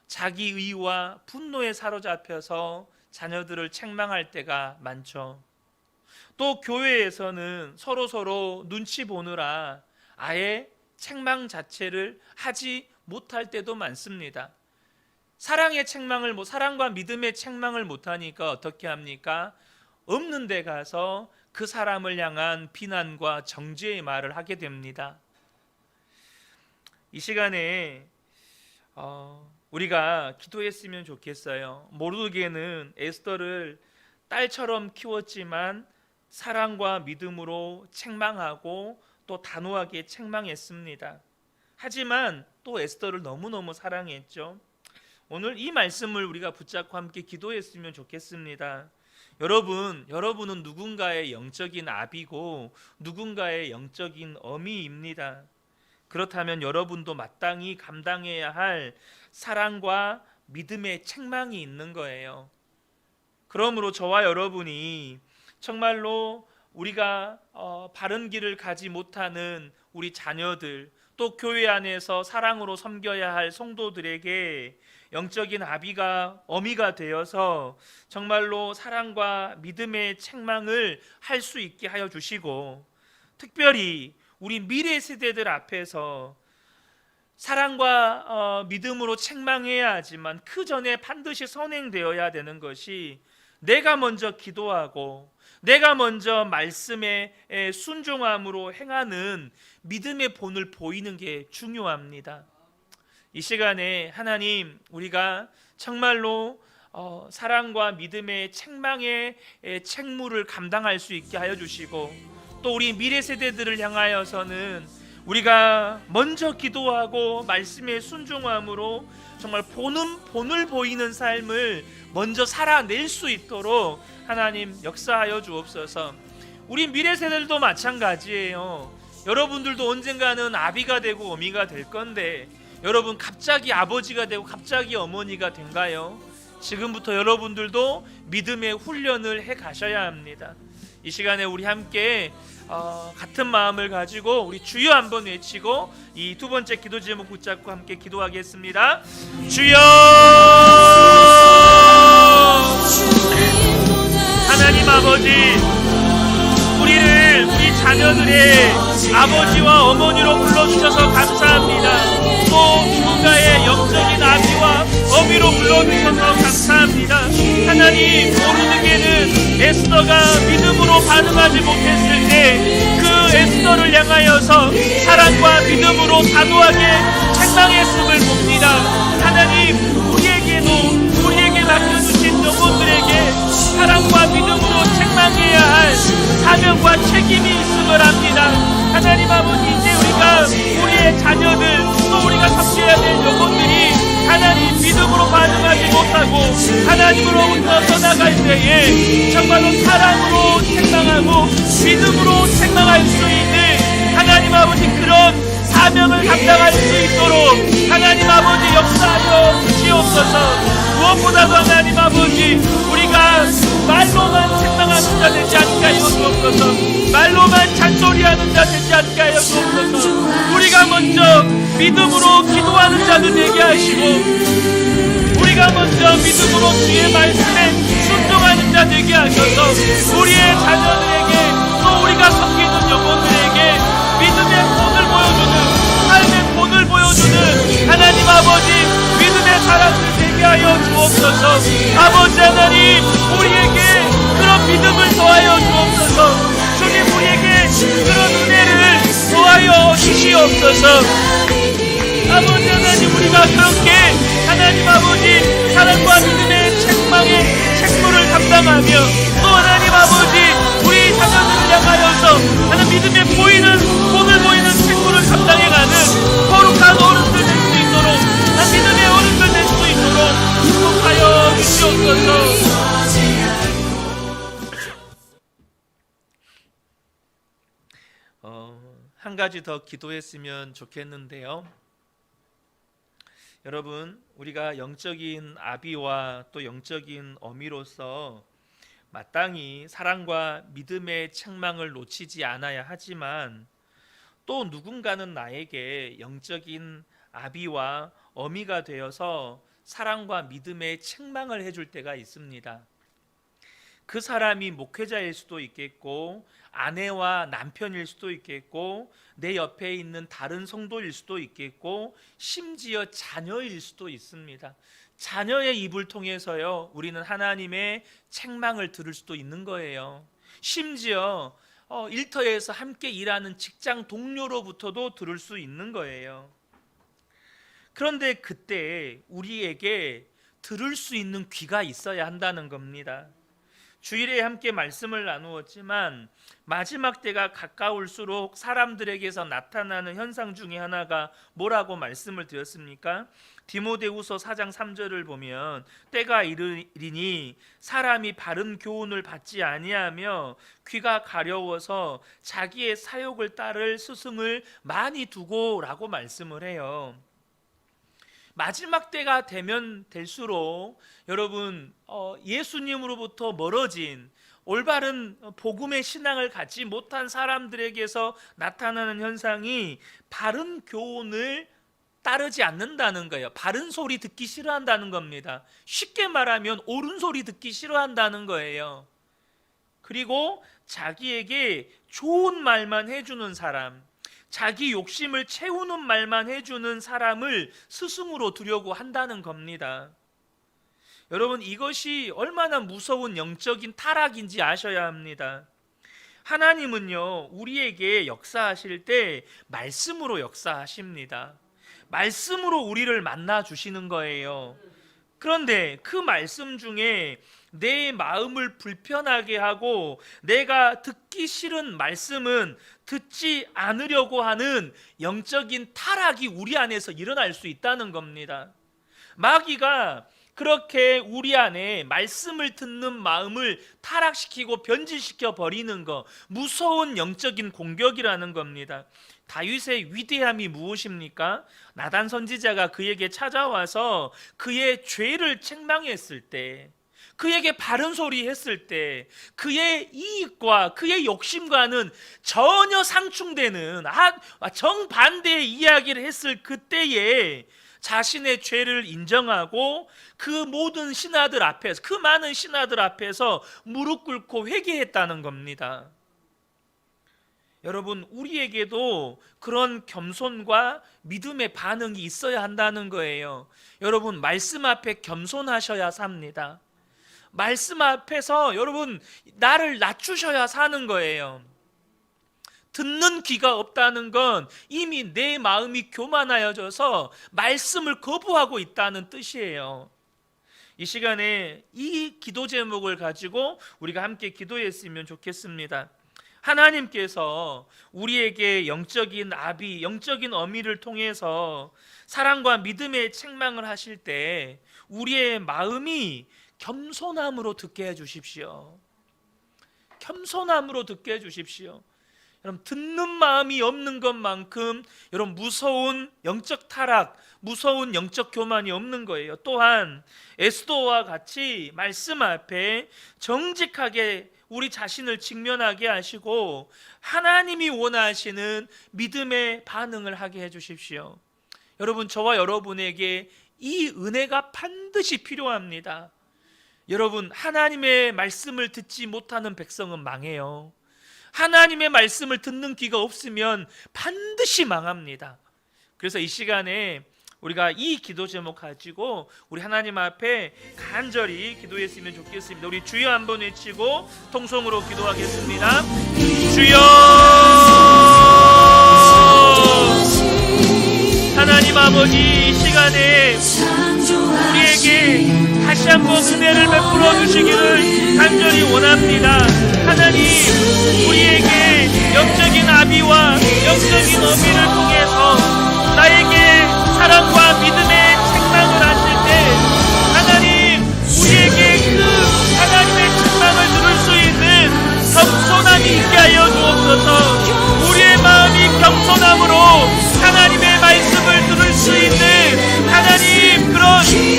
자기의와 분노에 사로잡혀서 자녀들을 책망할 때가 많죠. 또 교회에서는 서로 눈치 보느라 아예 책망 자체를 하지 못할 때도 많습니다. 사랑의 책망을 사랑과 믿음의 책망을 못하니까 어떻게 합니까? 없는 데 가서 그 사람을 향한 비난과 정죄의 말을 하게 됩니다. 이 시간에 우리가 기도했으면 좋겠어요. 모르드게는 에스더를 딸처럼 키웠지만 사랑과 믿음으로 책망하고 또 단호하게 책망했습니다. 하지만 또 에스더를 너무너무 사랑했죠. 오늘 이 말씀을 우리가 붙잡고 함께 기도했으면 좋겠습니다. 여러분은 누군가의 영적인 아비고 누군가의 영적인 어미입니다. 그렇다면 여러분도 마땅히 감당해야 할 사랑과 믿음의 책망이 있는 거예요. 그러므로 저와 여러분이 정말로 우리가 바른 길을 가지 못하는 우리 자녀들, 또 교회 안에서 사랑으로 섬겨야 할 성도들에게 영적인 아비가 어미가 되어서 정말로 사랑과 믿음의 책망을 할 수 있게 하여 주시고, 특별히 우리 미래 세대들 앞에서 사랑과 믿음으로 책망해야 하지만 그 전에 반드시 선행되어야 되는 것이, 내가 먼저 기도하고 내가 먼저 말씀에 순종함으로 행하는 믿음의 본을 보이는 게 중요합니다. 이 시간에 하나님, 우리가 정말로 사랑과 믿음의 책망의 책무를 감당할 수 있게 하여 주시고, 또 우리 미래 세대들을 향하여서는 우리가 먼저 기도하고 말씀에 순종함으로 정말 본을 보이는 삶을 먼저 살아낼 수 있도록 하나님 역사하여 주옵소서. 우리 미래 세대들도 마찬가지예요. 여러분들도 언젠가는 아비가 되고 어미가 될 건데, 여러분 갑자기 아버지가 되고 갑자기 어머니가 된가요? 지금부터 여러분들도 믿음의 훈련을 해 가셔야 합니다. 이 시간에 우리 함께 같은 마음을 가지고 우리 주여 한번 외치고 이 두 번째 기도 제목 붙잡고 함께 기도하겠습니다. 주여! 하나님 아버지, 우리 자녀들의 아버지와 어머니로 불러주셔서 감사합니다. 또 누군가의 영적인 아비와 어미로 불러주셔서 감사합니다. 하나님, 모르드게는 에스더가 믿음으로 반응하지 못했을 때 그 에스더를 향하여서 사랑과 믿음으로 단호하게 책망했음을 봅니다. 하나님, 우리에게 맡겨주신 영혼들에게 사랑과 믿음으로 책망해야 할 사명과 책임이 있음을 압니다. 하나님 아버지, 이제 우리의 자녀들, 또 우리가 섬겨야 될 영혼들이 하나님 믿음으로 반응하지 못하고 하나님으로부터 떠나갈 때에 정말로 사랑으로 책망하고 믿음으로 책망할 수 있는 하나님 아버지, 그런 사명을 감당할 수 있도록 하나님 아버지 역사하여 주시옵소서. 무엇보다도 하나님 아버지, 우리가 말로만 책망하는 자 되지 않게 하여 주옵소서. 말로만 잔소리하는 자 되지 않게 하여 주옵소서. 우리가 먼저 믿음으로 기도하는 자들 되게 하시고, 우리가 먼저 믿음으로 주의 말씀에 순종하는 자 되게 하셔서 우리의 자녀들에게, 또 우리가 섬기는 영혼들에게 믿음의 본을 보여주는, 삶의 본을 보여주는 하나님 아버지, 믿음의 사람들 되게 하여 주옵소서. 아버지 하나님, 우리에게 그런 믿음을 더하여 주옵소서. 주님, 우리에게 그런 은혜를 더하여 주시옵소서. 아버지 하나님, 우리가 그렇게 하나님 아버지 사랑과 믿음의 책망의 책무를 감당하며, 또 하나님 아버지 우리 자녀들을 향하여서 하나님 믿음의 본을 보이는 책무를 감당해가는 거룩한 어른들 될 수 있도록, 믿음의 어른들 될 수 있도록 축복하여 주시옵소서. 한 가지 더 기도했으면 좋겠는데요. 여러분, 우리가 영적인 아비와 또 영적인 어미로서 마땅히 사랑과 믿음의 책망을 놓치지 않아야 하지만, 또 누군가는 나에게 영적인 아비와 어미가 되어서 사랑과 믿음의 책망을 해줄 때가 있습니다. 그 사람이 목회자일 수도 있겠고, 아내와 남편일 수도 있겠고, 내 옆에 있는 다른 성도일 수도 있겠고, 심지어 자녀일 수도 있습니다. 자녀의 입을 통해서요, 우리는 하나님의 책망을 들을 수도 있는 거예요. 심지어 일터에서 함께 일하는 직장 동료로부터도 들을 수 있는 거예요. 그런데 그때 우리에게 들을 수 있는 귀가 있어야 한다는 겁니다. 주일에 함께 말씀을 나누었지만, 마지막 때가 가까울수록 사람들에게서 나타나는 현상 중에 하나가 뭐라고 말씀을 드렸습니까? 디모데후서 4장 3절을 보면, 때가 이르리니 사람이 바른 교훈을 받지 아니하며 귀가 가려워서 자기의 사욕을 따를 스승을 많이 두고 라고 말씀을 해요. 마지막 때가 되면 될수록 여러분, 예수님으로부터 멀어진, 올바른 복음의 신앙을 갖지 못한 사람들에게서 나타나는 현상이 바른 교훈을 따르지 않는다는 거예요. 바른 소리 듣기 싫어한다는 겁니다. 쉽게 말하면 옳은 소리 듣기 싫어한다는 거예요. 그리고 자기에게 좋은 말만 해주는 사람, 자기 욕심을 채우는 말만 해주는 사람을 스승으로 두려고 한다는 겁니다. 여러분, 이것이 얼마나 무서운 영적인 타락인지 아셔야 합니다. 하나님은요, 우리에게 역사하실 때 말씀으로 역사하십니다. 말씀으로 우리를 만나 주시는 거예요. 그런데 그 말씀 중에 내 마음을 불편하게 하고 내가 듣기 싫은 말씀은 듣지 않으려고 하는 영적인 타락이 우리 안에서 일어날 수 있다는 겁니다. 마귀가 그렇게 우리 안에 말씀을 듣는 마음을 타락시키고 변질시켜 버리는 것, 무서운 영적인 공격이라는 겁니다. 다윗의 위대함이 무엇입니까? 나단 선지자가 그에게 찾아와서 그의 죄를 책망했을 때, 그에게 바른 소리 했을 때, 그의 이익과 그의 욕심과는 전혀 상충되는 정반대의 이야기를 했을 그때에 자신의 죄를 인정하고 그 모든 신하들 앞에서, 그 많은 신하들 앞에서 무릎 꿇고 회개했다는 겁니다. 여러분, 우리에게도 그런 겸손과 믿음의 반응이 있어야 한다는 거예요. 여러분, 말씀 앞에 겸손하셔야 삽니다. 말씀 앞에서 여러분 나를 낮추셔야 사는 거예요. 듣는 귀가 없다는 건 이미 내 마음이 교만하여져서 말씀을 거부하고 있다는 뜻이에요. 이 시간에 이 기도 제목을 가지고 우리가 함께 기도했으면 좋겠습니다. 하나님께서 우리에게 영적인 아비, 영적인 어미를 통해서 사랑과 믿음의 책망을 하실 때 우리의 마음이 겸손함으로 듣게 해주십시오. 겸손함으로 듣게 해주십시오. 여러분, 듣는 마음이 없는 것만큼 여러분 무서운 영적 타락, 무서운 영적 교만이 없는 거예요. 또한 에스더와 같이 말씀 앞에 정직하게 우리 자신을 직면하게 하시고 하나님이 원하시는 믿음의 반응을 하게 해주십시오. 여러분, 저와 여러분에게 이 은혜가 반드시 필요합니다. 여러분, 하나님의 말씀을 듣지 못하는 백성은 망해요. 하나님의 말씀을 듣는 귀가 없으면 반드시 망합니다. 그래서 이 시간에 우리가 이 기도 제목 가지고 우리 하나님 앞에 간절히 기도했으면 좋겠습니다. 우리 주여 한번 외치고 통성으로 기도하겠습니다. 주여, 하나님 아버지, 이 시간에 우리에게 다시 한번 은혜를 베풀어 주시기를 간절히 원합니다. 하나님, 우리에게 영적인 아비와 영적인 어미를 통해서 나에게 사랑과 믿음의 책망을 하실 때 하나님, 우리에게 그 하나님의 책망을 들을 수 있는 겸손함이 있게 하여 주옵소서. 우리의 마음이 겸손함으로 하나님의 말씀을 들을 수 있는 하나님, 그런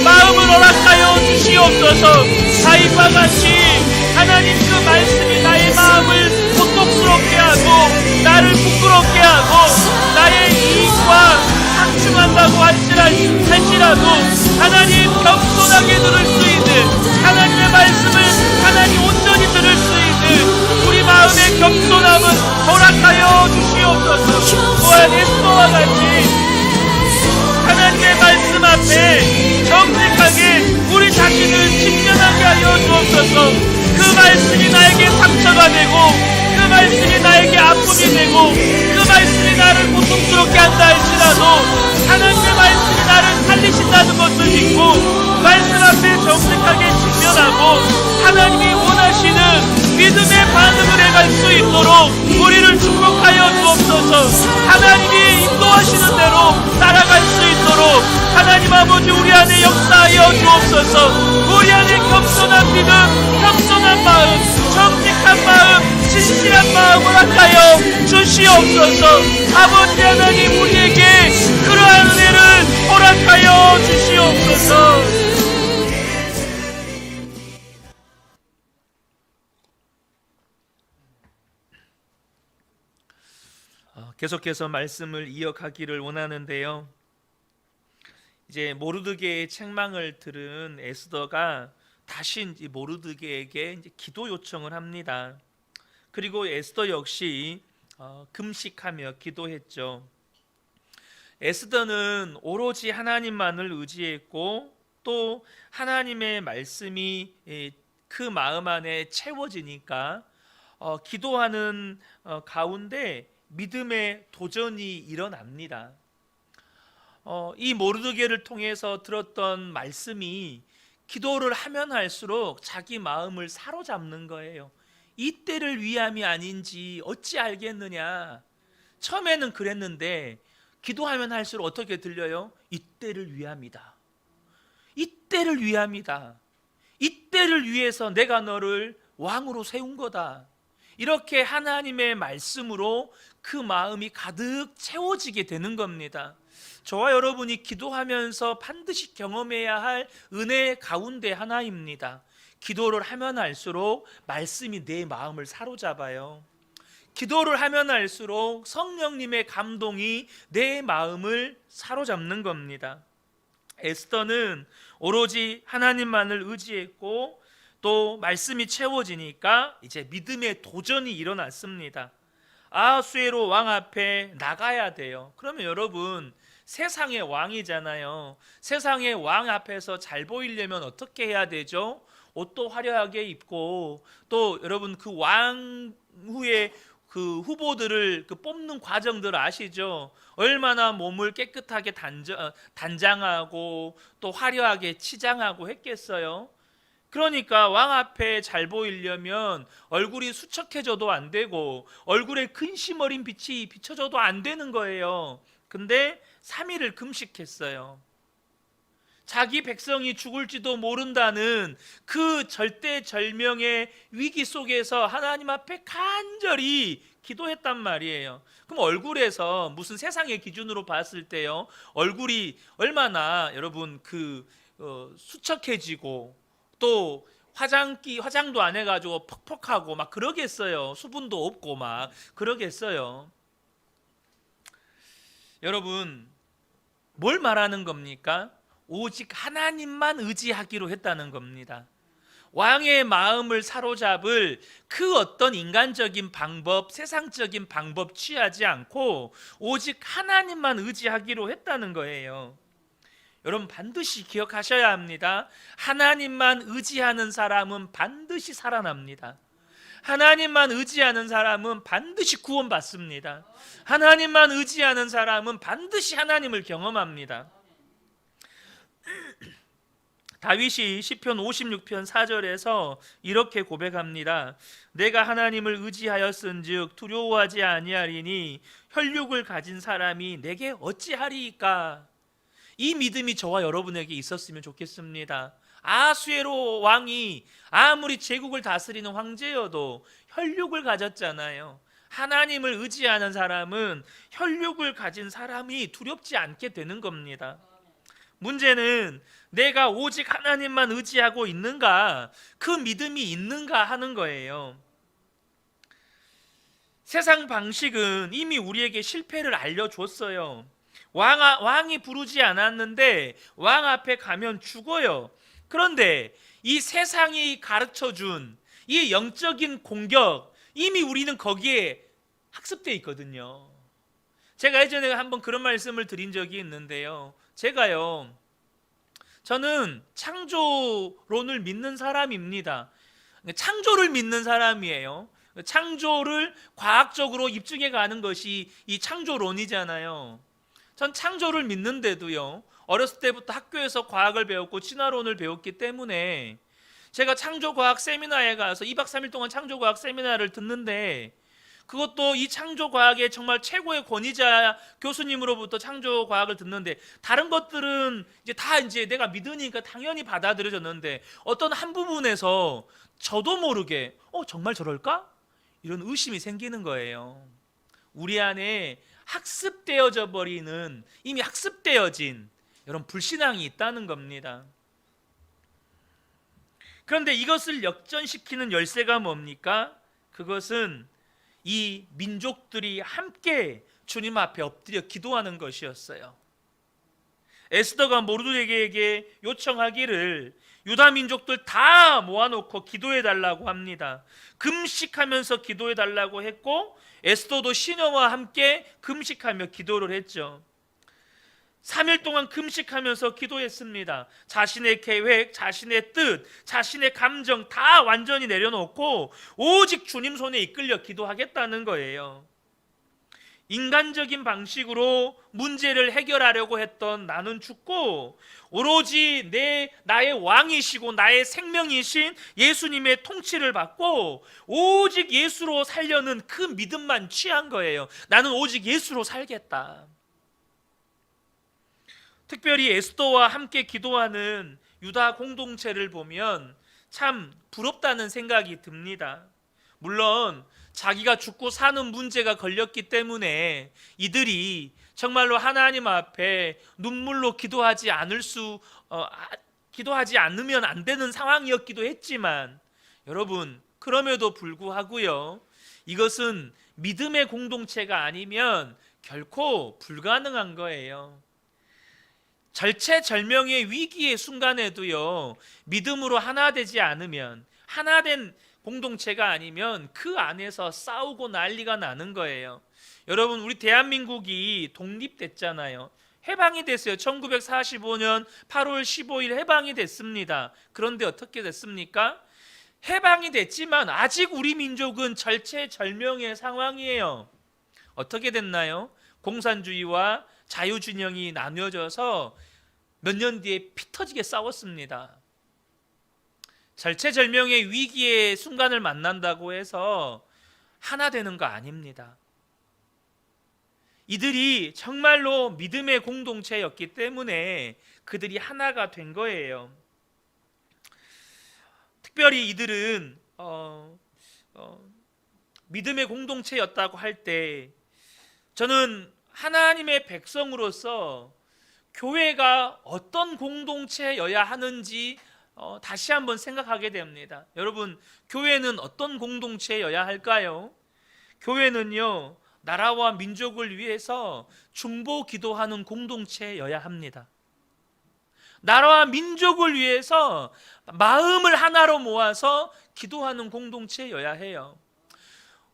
마음을 허락하여 주시옵소서. 다윗과 같이 하나님, 그 말씀이 나의 마음을 고통스럽게 하고 나를 부끄럽게 하고 나의 이익과 상충한다고 할지라도 하나님, 겸손하게 들을 수 있는 하나님의 말씀을 하나님 온전히 들을 수 있는 우리 마음의 겸손함은 허락하여 주시옵소서. 또한 에스더와 같이 하나님의 말씀 앞에 정직하게 우리 자신을 직면하게 하여 주옵소서. 그 말씀이 나에게 상처가 되고 그 말씀이 나에게 아픔이 되고 그 말씀이 나를 고통스럽게 한다 할지라도 하나님의 말씀이 나를 살리신다는 것을 믿고 말씀 앞에 정직하게 직면하고 하나님이 원하시는 믿음의 반응을 해갈 수 있도록 우리를 축복하여 주옵소서. 하나님이 인도하시는 대로 따라갈 수 있도록 하나님 아버지, 우리 안에 역사하여 주옵소서. 우리 안에 겸손한 믿음, 겸손한 마음, 정직한 마음, 진실한 마음을 허락하여 주시옵소서. 아버지 하나님, 우리에게 그러한 은혜를 허락하여 주시옵소서. 계속해서 말씀을 이어가기를 원하는데요, 이제 모르드게의 책망을 들은 에스더가 다시 이제 모르드게에게 이제 기도 요청을 합니다. 그리고 에스더 역시 금식하며 기도했죠. 에스더는 오로지 하나님만을 의지했고 또 하나님의 말씀이 그 마음 안에 채워지니까 기도하는 가운데 믿음의 도전이 일어납니다. 이 모르드게를 통해서 들었던 말씀이 기도를 하면 할수록 자기 마음을 사로잡는 거예요. 이때를 위함이 아닌지 어찌 알겠느냐. 처음에는 그랬는데 기도하면 할수록 어떻게 들려요? 이때를 위함이다. 이때를 위함이다. 이때를 위해서 내가 너를 왕으로 세운 거다. 이렇게 하나님의 말씀으로 그 마음이 가득 채워지게 되는 겁니다. 저와 여러분이 기도하면서 반드시 경험해야 할 은혜 가운데 하나입니다. 기도를 하면 할수록 말씀이 내 마음을 사로잡아요. 기도를 하면 할수록 성령님의 감동이 내 마음을 사로잡는 겁니다. 에스더는 오로지 하나님만을 의지했고 또 말씀이 채워지니까 이제 믿음의 도전이 일어났습니다. 아하수에로 왕 앞에 나가야 돼요. 그러면 여러분, 세상의 왕이잖아요. 세상의 왕 앞에서 잘 보이려면 어떻게 해야 되죠? 옷도 화려하게 입고 또 여러분 그 왕 후에 그 후보들을 뽑는 과정들 아시죠? 얼마나 몸을 깨끗하게 단장하고 또 화려하게 치장하고 했겠어요? 그러니까 왕 앞에 잘 보이려면 얼굴이 수척해져도 안 되고 얼굴에 근심 어린 빛이 비춰져도 안 되는 거예요. 근데 3일을 금식했어요. 자기 백성이 죽을지도 모른다는 그 절대절명의 위기 속에서 하나님 앞에 간절히 기도했단 말이에요. 그럼 얼굴에서 무슨 세상의 기준으로 봤을 때요, 얼굴이 얼마나 여러분 수척해지고 또 화장도 안 해가지고 퍽퍽하고 막 그러겠어요. 수분도 없고 막 그러겠어요. 여러분, 뭘 말하는 겁니까? 오직 하나님만 의지하기로 했다는 겁니다. 왕의 마음을 사로잡을 그 어떤 인간적인 방법, 세상적인 방법 취하지 않고 오직 하나님만 의지하기로 했다는 거예요. 여러분, 반드시 기억하셔야 합니다. 하나님만 의지하는 사람은 반드시 살아납니다. 하나님만 의지하는 사람은 반드시 구원받습니다. 하나님만 의지하는 사람은 반드시 하나님을 경험합니다. 다윗이 시편 56편 4절에서 이렇게 고백합니다. 내가 하나님을 의지하였은즉 두려워하지 아니하리니 혈육을 가진 사람이 내게 어찌하리이까. 이 믿음이 저와 여러분에게 있었으면 좋겠습니다. 아하수에로 왕이 아무리 제국을 다스리는 황제여도 혈육을 가졌잖아요. 하나님을 의지하는 사람은 혈육을 가진 사람이 두렵지 않게 되는 겁니다. 문제는 내가 오직 하나님만 의지하고 있는가, 그 믿음이 있는가 하는 거예요. 세상 방식은 이미 우리에게 실패를 알려줬어요. 왕이 부르지 않았는데 왕 앞에 가면 죽어요. 그런데 이 세상이 가르쳐준 이 영적인 공격, 이미 우리는 거기에 학습되어 있거든요. 제가 예전에 한번 그런 말씀을 드린 적이 있는데요. 저는 창조론을 믿는 사람입니다. 창조를 믿는 사람이에요. 창조를 과학적으로 입증해 가는 것이 이 창조론이잖아요. 전 창조를 믿는데도요, 어렸을 때부터 학교에서 과학을 배웠고 진화론을 배웠기 때문에 제가 창조과학 세미나에 가서 2박 3일 동안 창조과학 세미나를 듣는데, 그것도 이 창조과학의 정말 최고의 권위자 교수님으로부터 창조과학을 듣는데, 다른 것들은 이제 내가 믿으니까 당연히 받아들여졌는데 어떤 한 부분에서 저도 모르게 정말 저럴까? 이런 의심이 생기는 거예요. 우리 안에 학습되어져 버리는, 이미 학습되어진 이런 불신앙이 있다는 겁니다. 그런데 이것을 역전시키는 열쇠가 뭡니까? 그것은 이 민족들이 함께 주님 앞에 엎드려 기도하는 것이었어요. 에스더가 모르드게에게 요청하기를 유다 민족들 다 모아놓고 기도해 달라고 합니다. 금식하면서 기도해 달라고 했고 에스더도 시녀와 함께 금식하며 기도를 했죠. 3일 동안 금식하면서 기도했습니다. 자신의 계획, 자신의 뜻, 자신의 감정 다 완전히 내려놓고 오직 주님 손에 이끌려 기도하겠다는 거예요. 인간적인 방식으로 문제를 해결하려고 했던 나는 죽고 오로지 나의 왕이시고 나의 생명이신 예수님의 통치를 받고 오직 예수로 살려는 그 믿음만 취한 거예요. 나는 오직 예수로 살겠다. 특별히 에스더와 함께 기도하는 유다 공동체를 보면 참 부럽다는 생각이 듭니다. 물론 자기가 죽고 사는 문제가 걸렸기 때문에 이들이 정말로 하나님 앞에 눈물로 기도하지 않으면 안 되는 상황이었기도 했지만 여러분, 그럼에도 불구하고요, 이것은 믿음의 공동체가 아니면 결코 불가능한 거예요. 절체절명의 위기의 순간에도요, 믿음으로 하나 되지 않으면, 하나된 공동체가 아니면 그 안에서 싸우고 난리가 나는 거예요. 여러분, 우리 대한민국이 독립됐잖아요. 해방이 됐어요. 1945년 8월 15일 해방이 됐습니다. 그런데 어떻게 됐습니까? 해방이 됐지만 아직 우리 민족은 절체절명의 상황이에요. 어떻게 됐나요? 공산주의와 자유진영이 나뉘어져서 몇 년 뒤에 피 터지게 싸웠습니다. 절체절명의 위기의 순간을 만난다고 해서 하나 되는 거 아닙니다. 이들이 정말로 믿음의 공동체였기 때문에 그들이 하나가 된 거예요. 특별히 이들은 믿음의 공동체였다고 할 때 저는 하나님의 백성으로서 교회가 어떤 공동체여야 하는지 다시 한번 생각하게 됩니다. 여러분, 교회는 어떤 공동체여야 할까요? 교회는요, 나라와 민족을 위해서 중보 기도하는 공동체여야 합니다. 나라와 민족을 위해서 마음을 하나로 모아서 기도하는 공동체여야 해요.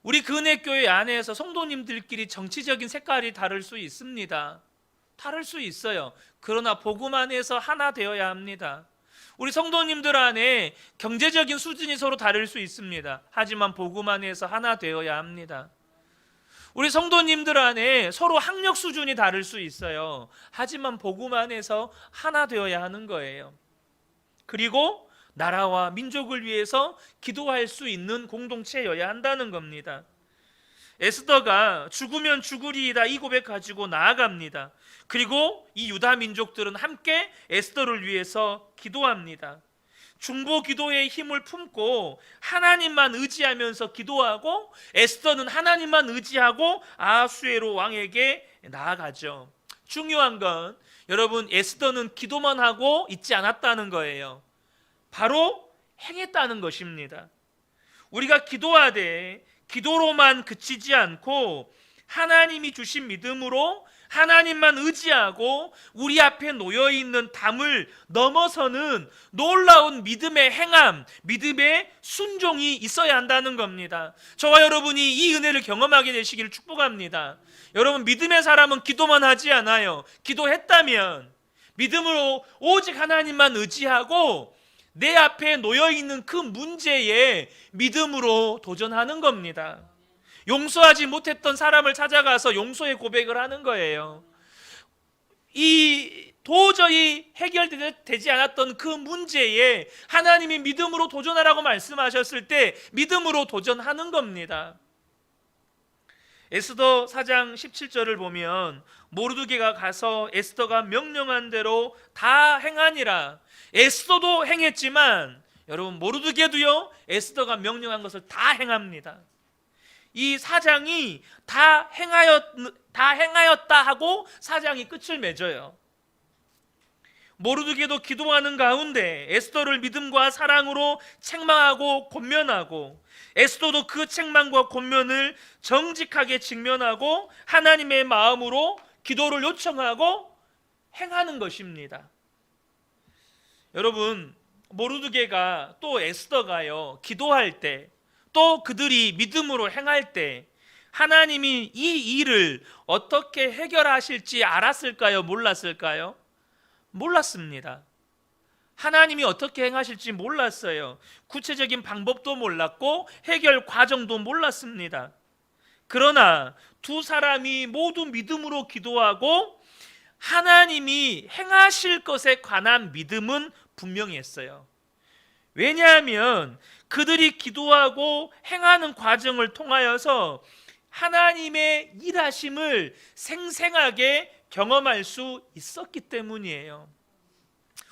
우리 근혜교회 안에서 성도님들끼리 정치적인 색깔이 다를 수 있습니다. 다를 수 있어요. 그러나 복음 안에서 하나 되어야 합니다. 우리 성도님들 안에 경제적인 수준이 서로 다를 수 있습니다. 하지만 복음 안에서 하나 되어야 합니다. 우리 성도님들 안에 서로 학력 수준이 다를 수 있어요. 하지만 복음 안에서 하나 되어야 하는 거예요. 그리고 나라와 민족을 위해서 기도할 수 있는 공동체여야 한다는 겁니다. 에스더가 죽으면 죽으리이다 이 고백 가지고 나아갑니다. 그리고 이 유다 민족들은 함께 에스더를 위해서 기도합니다. 중보 기도의 힘을 품고 하나님만 의지하면서 기도하고 에스더는 하나님만 의지하고 아하수에로 왕에게 나아가죠. 중요한 건 여러분, 에스더는 기도만 하고 있지 않았다는 거예요. 바로 행했다는 것입니다. 우리가 기도하되 기도로만 그치지 않고 하나님이 주신 믿음으로 하나님만 의지하고 우리 앞에 놓여있는 담을 넘어서는 놀라운 믿음의 행함, 믿음의 순종이 있어야 한다는 겁니다. 저와 여러분이 이 은혜를 경험하게 되시기를 축복합니다. 여러분, 믿음의 사람은 기도만 하지 않아요. 기도했다면 믿음으로 오직 하나님만 의지하고 내 앞에 놓여있는 그 문제에 믿음으로 도전하는 겁니다. 용서하지 못했던 사람을 찾아가서 용서의 고백을 하는 거예요. 이 도저히 해결되지 않았던 그 문제에 하나님이 믿음으로 도전하라고 말씀하셨을 때 믿음으로 도전하는 겁니다. 에스더 4장 17절을 보면 모르드게가 가서 에스더가 명령한 대로 다 행하니라. 에스더도 행했지만 여러분, 모르드게도요, 에스더가 명령한 것을 다 행합니다. 이 사장이 다 행하였다 하고 사장이 끝을 맺어요. 모르드게도 기도하는 가운데 에스더를 믿음과 사랑으로 책망하고 권면하고 에스더도 그 책망과 권면을 정직하게 직면하고 하나님의 마음으로 기도를 요청하고 행하는 것입니다. 여러분, 모르드게가 또 에스더가요, 기도할 때, 또 그들이 믿음으로 행할 때 하나님이 이 일을 어떻게 해결하실지 알았을까요? 몰랐을까요? 몰랐습니다. 하나님이 어떻게 행하실지 몰랐어요. 구체적인 방법도 몰랐고 해결 과정도 몰랐습니다. 그러나 두 사람이 모두 믿음으로 기도하고 하나님이 행하실 것에 관한 믿음은 분명히 했어요. 왜냐하면 그들이 기도하고 행하는 과정을 통하여서 하나님의 일하심을 생생하게 경험할 수 있었기 때문이에요.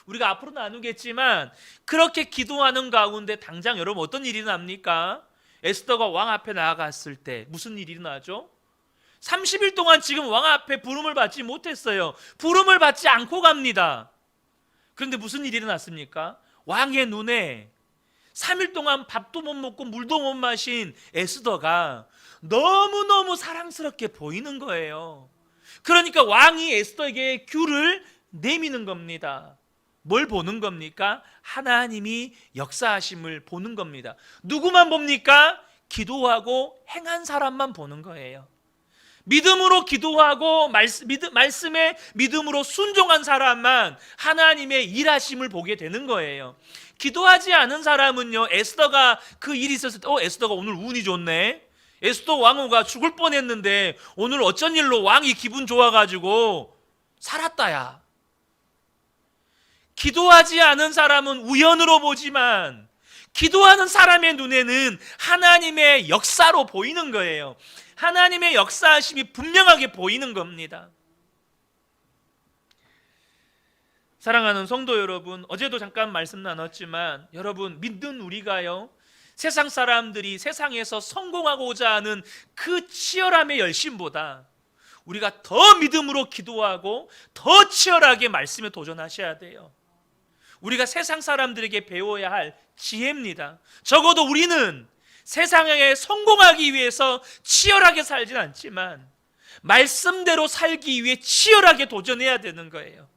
우리가 앞으로 나누겠지만 그렇게 기도하는 가운데 당장 여러분 어떤 일이 납니까? 에스더가 왕 앞에 나아갔을 때 무슨 일이 일어나죠? 30일 동안 지금 왕 앞에 부름을 받지 못했어요. 부름을 받지 않고 갑니다. 그런데 무슨 일이 일어났습니까? 왕의 눈에 3일 동안 밥도 못 먹고 물도 못 마신 에스더가 너무너무 사랑스럽게 보이는 거예요. 그러니까 왕이 에스더에게 귤을 내미는 겁니다. 뭘 보는 겁니까? 하나님이 역사하심을 보는 겁니다. 누구만 봅니까? 기도하고 행한 사람만 보는 거예요. 믿음으로 기도하고 말씀에 믿음으로 순종한 사람만 하나님의 일하심을 보게 되는 거예요. 기도하지 않은 사람은요, 에스더가 그 일이 있었을 때 에스더가 오늘 운이 좋네, 에스더 왕후가 죽을 뻔했는데 오늘 어쩐 일로 왕이 기분 좋아가지고 살았다야. 기도하지 않은 사람은 우연으로 보지만 기도하는 사람의 눈에는 하나님의 역사로 보이는 거예요. 하나님의 역사하심이 분명하게 보이는 겁니다. 사랑하는 성도 여러분, 어제도 잠깐 말씀 나눴지만 여러분, 믿는 우리가요, 세상 사람들이 세상에서 성공하고자 하는 그 치열함의 열심보다 우리가 더 믿음으로 기도하고 더 치열하게 말씀에 도전하셔야 돼요. 우리가 세상 사람들에게 배워야 할 지혜입니다. 적어도 우리는 세상에 성공하기 위해서 치열하게 살진 않지만 말씀대로 살기 위해 치열하게 도전해야 되는 거예요.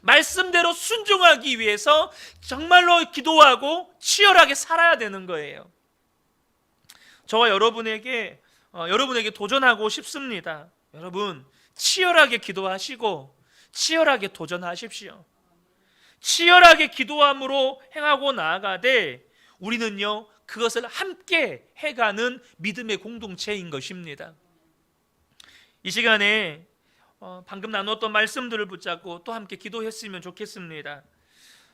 말씀대로 순종하기 위해서 정말로 기도하고 치열하게 살아야 되는 거예요. 저와 여러분에게 도전하고 싶습니다. 여러분, 치열하게 기도하시고 치열하게 도전하십시오. 치열하게 기도함으로 행하고 나아가되 우리는요, 그것을 함께 해가는 믿음의 공동체인 것입니다. 이 시간에 방금 나눴던 말씀들을 붙잡고 또 함께 기도했으면 좋겠습니다.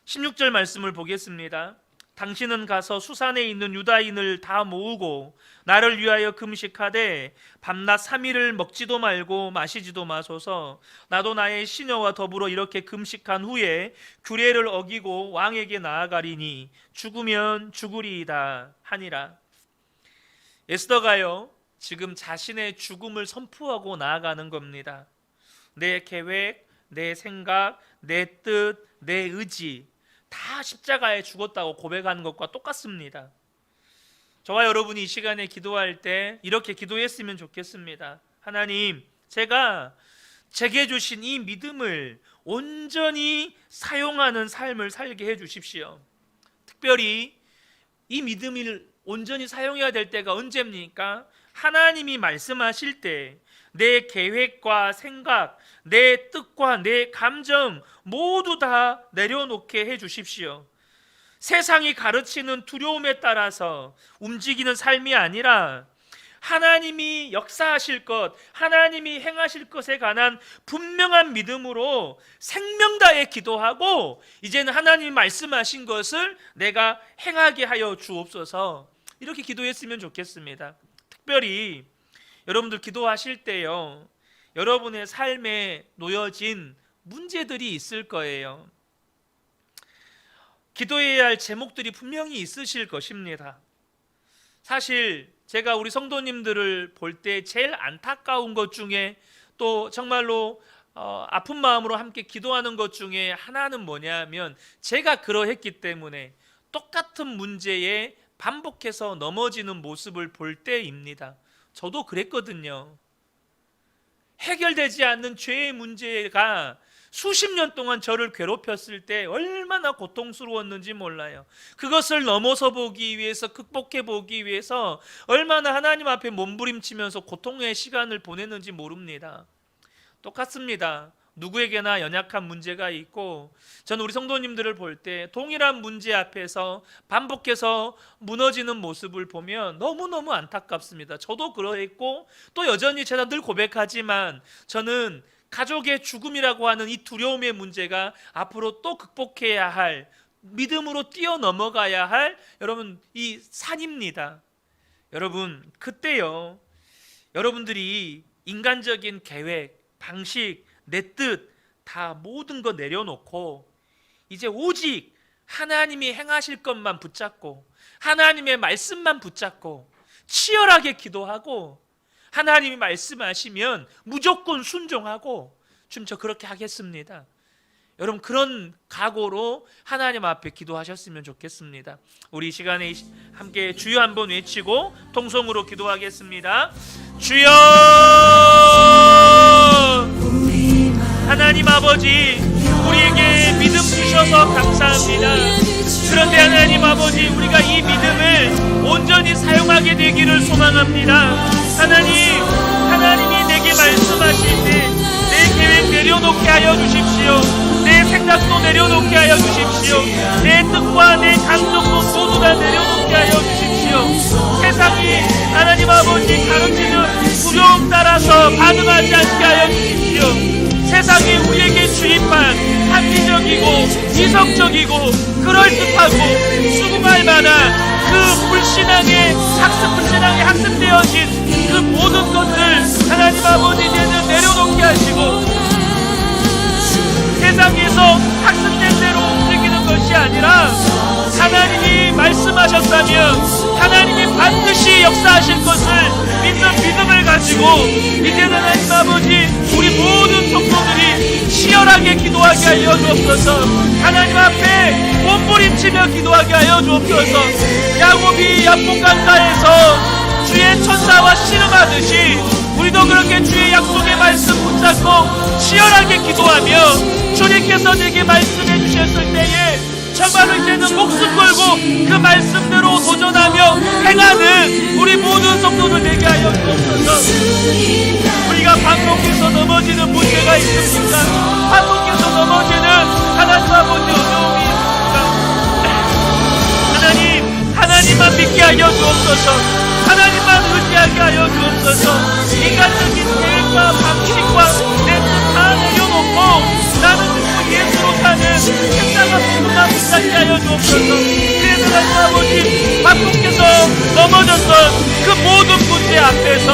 16절 말씀을 보겠습니다. 당신은 가서 수산에 있는 유다인을 다 모으고 나를 위하여 금식하되 밤낮 3일을 먹지도 말고 마시지도 마소서. 나도 나의 시녀와 더불어 이렇게 금식한 후에 규례를 어기고 왕에게 나아가리니 죽으면 죽으리이다 하니라. 에스더가요, 지금 자신의 죽음을 선포하고 나아가는 겁니다. 내 계획, 내 생각, 내 뜻, 내 의지 다 십자가에 죽었다고 고백하는 것과 똑같습니다. 저와 여러분이 이 시간에 기도할 때 이렇게 기도했으면 좋겠습니다. 하나님, 제게 주신 이 믿음을 온전히 사용하는 삶을 살게 해주십시오. 특별히 이 믿음을 온전히 사용해야 될 때가 언제입니까? 하나님이 말씀하실 때 내 계획과 생각, 내 뜻과 내 감정 모두 다 내려놓게 해주십시오. 세상이 가르치는 두려움에 따라서 움직이는 삶이 아니라 하나님이 역사하실 것, 하나님이 행하실 것에 관한 분명한 믿음으로 생명 다해 기도하고 이제는 하나님이 말씀하신 것을 내가 행하게 하여 주옵소서. 이렇게 기도했으면 좋겠습니다. 특별히 여러분들 기도하실 때요, 여러분의 삶에 놓여진 문제들이 있을 거예요. 기도해야 할 제목들이 분명히 있으실 것입니다. 사실 제가 우리 성도님들을 볼 때 제일 안타까운 것 중에 또 정말로 아픈 마음으로 함께 기도하는 것 중에 하나는 뭐냐면 제가 그러했기 때문에 똑같은 문제에 반복해서 넘어지는 모습을 볼 때입니다. 저도 그랬거든요. 해결되지 않는 죄의 문제가 수십 년 동안 저를 괴롭혔을 때 얼마나 고통스러웠는지 몰라요. 그것을 넘어서 보기 위해서, 극복해 보기 위해서 얼마나 하나님 앞에 몸부림치면서 고통의 시간을 보냈는지 모릅니다. 똑같습니다. 누구에게나 연약한 문제가 있고, 저는 우리 성도님들을 볼 때 동일한 문제 앞에서 반복해서 무너지는 모습을 보면 너무너무 안타깝습니다. 저도 그러했고, 또 여전히 제가 늘 고백하지만 저는 가족의 죽음이라고 하는 이 두려움의 문제가 앞으로 또 극복해야 할, 믿음으로 뛰어넘어가야 할 여러분 이 산입니다. 여러분, 그때요, 여러분들이 인간적인 계획, 방식, 내 뜻 다 모든 거 내려놓고 이제 오직 하나님이 행하실 것만 붙잡고 하나님의 말씀만 붙잡고 치열하게 기도하고 하나님이 말씀하시면 무조건 순종하고, 지금 저 그렇게 하겠습니다. 여러분, 그런 각오로 하나님 앞에 기도하셨으면 좋겠습니다. 우리 이 시간에 함께 주여 한번 외치고 통성으로 기도하겠습니다. 주여! 하나님 아버지, 우리에게 믿음 주셔서 감사합니다. 그런데 하나님 아버지, 우리가 이 믿음을 온전히 사용하게 되기를 소망합니다. 하나님이 내게 말씀하실 때 내 계획 내려놓게 하여 주십시오. 내 생각도 내려놓게 하여 주십시오. 내 뜻과 내 감정도 모두 다 내려놓게 하여 주십시오. 세상이 하나님 아버지 가르치는 두려움 따라서 반응하지 않게 하여 주십시오. 세상이 우리에게 주입한 합리적이고 이성적이고 그럴듯하고 수긍할 만한 그 불신앙에 학습되어진 그 모든 것들 하나님 아버지 이제는 내려놓게 하시고, 세상에서 학습된 대로 움직이는 것이 아니라 하나님이 말씀하셨다면 하나님이 반드시 역사하실 것을 믿는 믿음을 가지고 이제는 하나님 아버지 우리 모든 성도들이 치열하게 기도하게 하여 주옵소서. 하나님 앞에 몸부림치며 기도하게 하여 주옵소서. 야곱이 야복강가에서 주의 천사와 씨름하듯이 우리도 그렇게 주의 약속의 말씀 붙잡고 치열하게 기도하며 주님께서 내게 말씀해 주셨을 때에 정말로 이제는 목숨 걸고 그 말씀대로 도전하며 행하는 우리 모든 성도들 되게 하여 주옵소서. 우리가 반복해서 넘어지는 문제가 있습니까? 반복해서 넘어지는 하나님 아버지 어려움이 있습니까? 하나님만 믿게 하여 주옵소서. 하나님만 의지하게 하여 주옵소서. 인간적인 계획과 방식과 내 뜻 다 내려놓고 나는 듣고 예수로 사는 생각과 믿음만 붙잡게 하여 주옵소서. 그래서 하나님 아버지 반복해서 넘어졌던 그 모든 문제 앞에서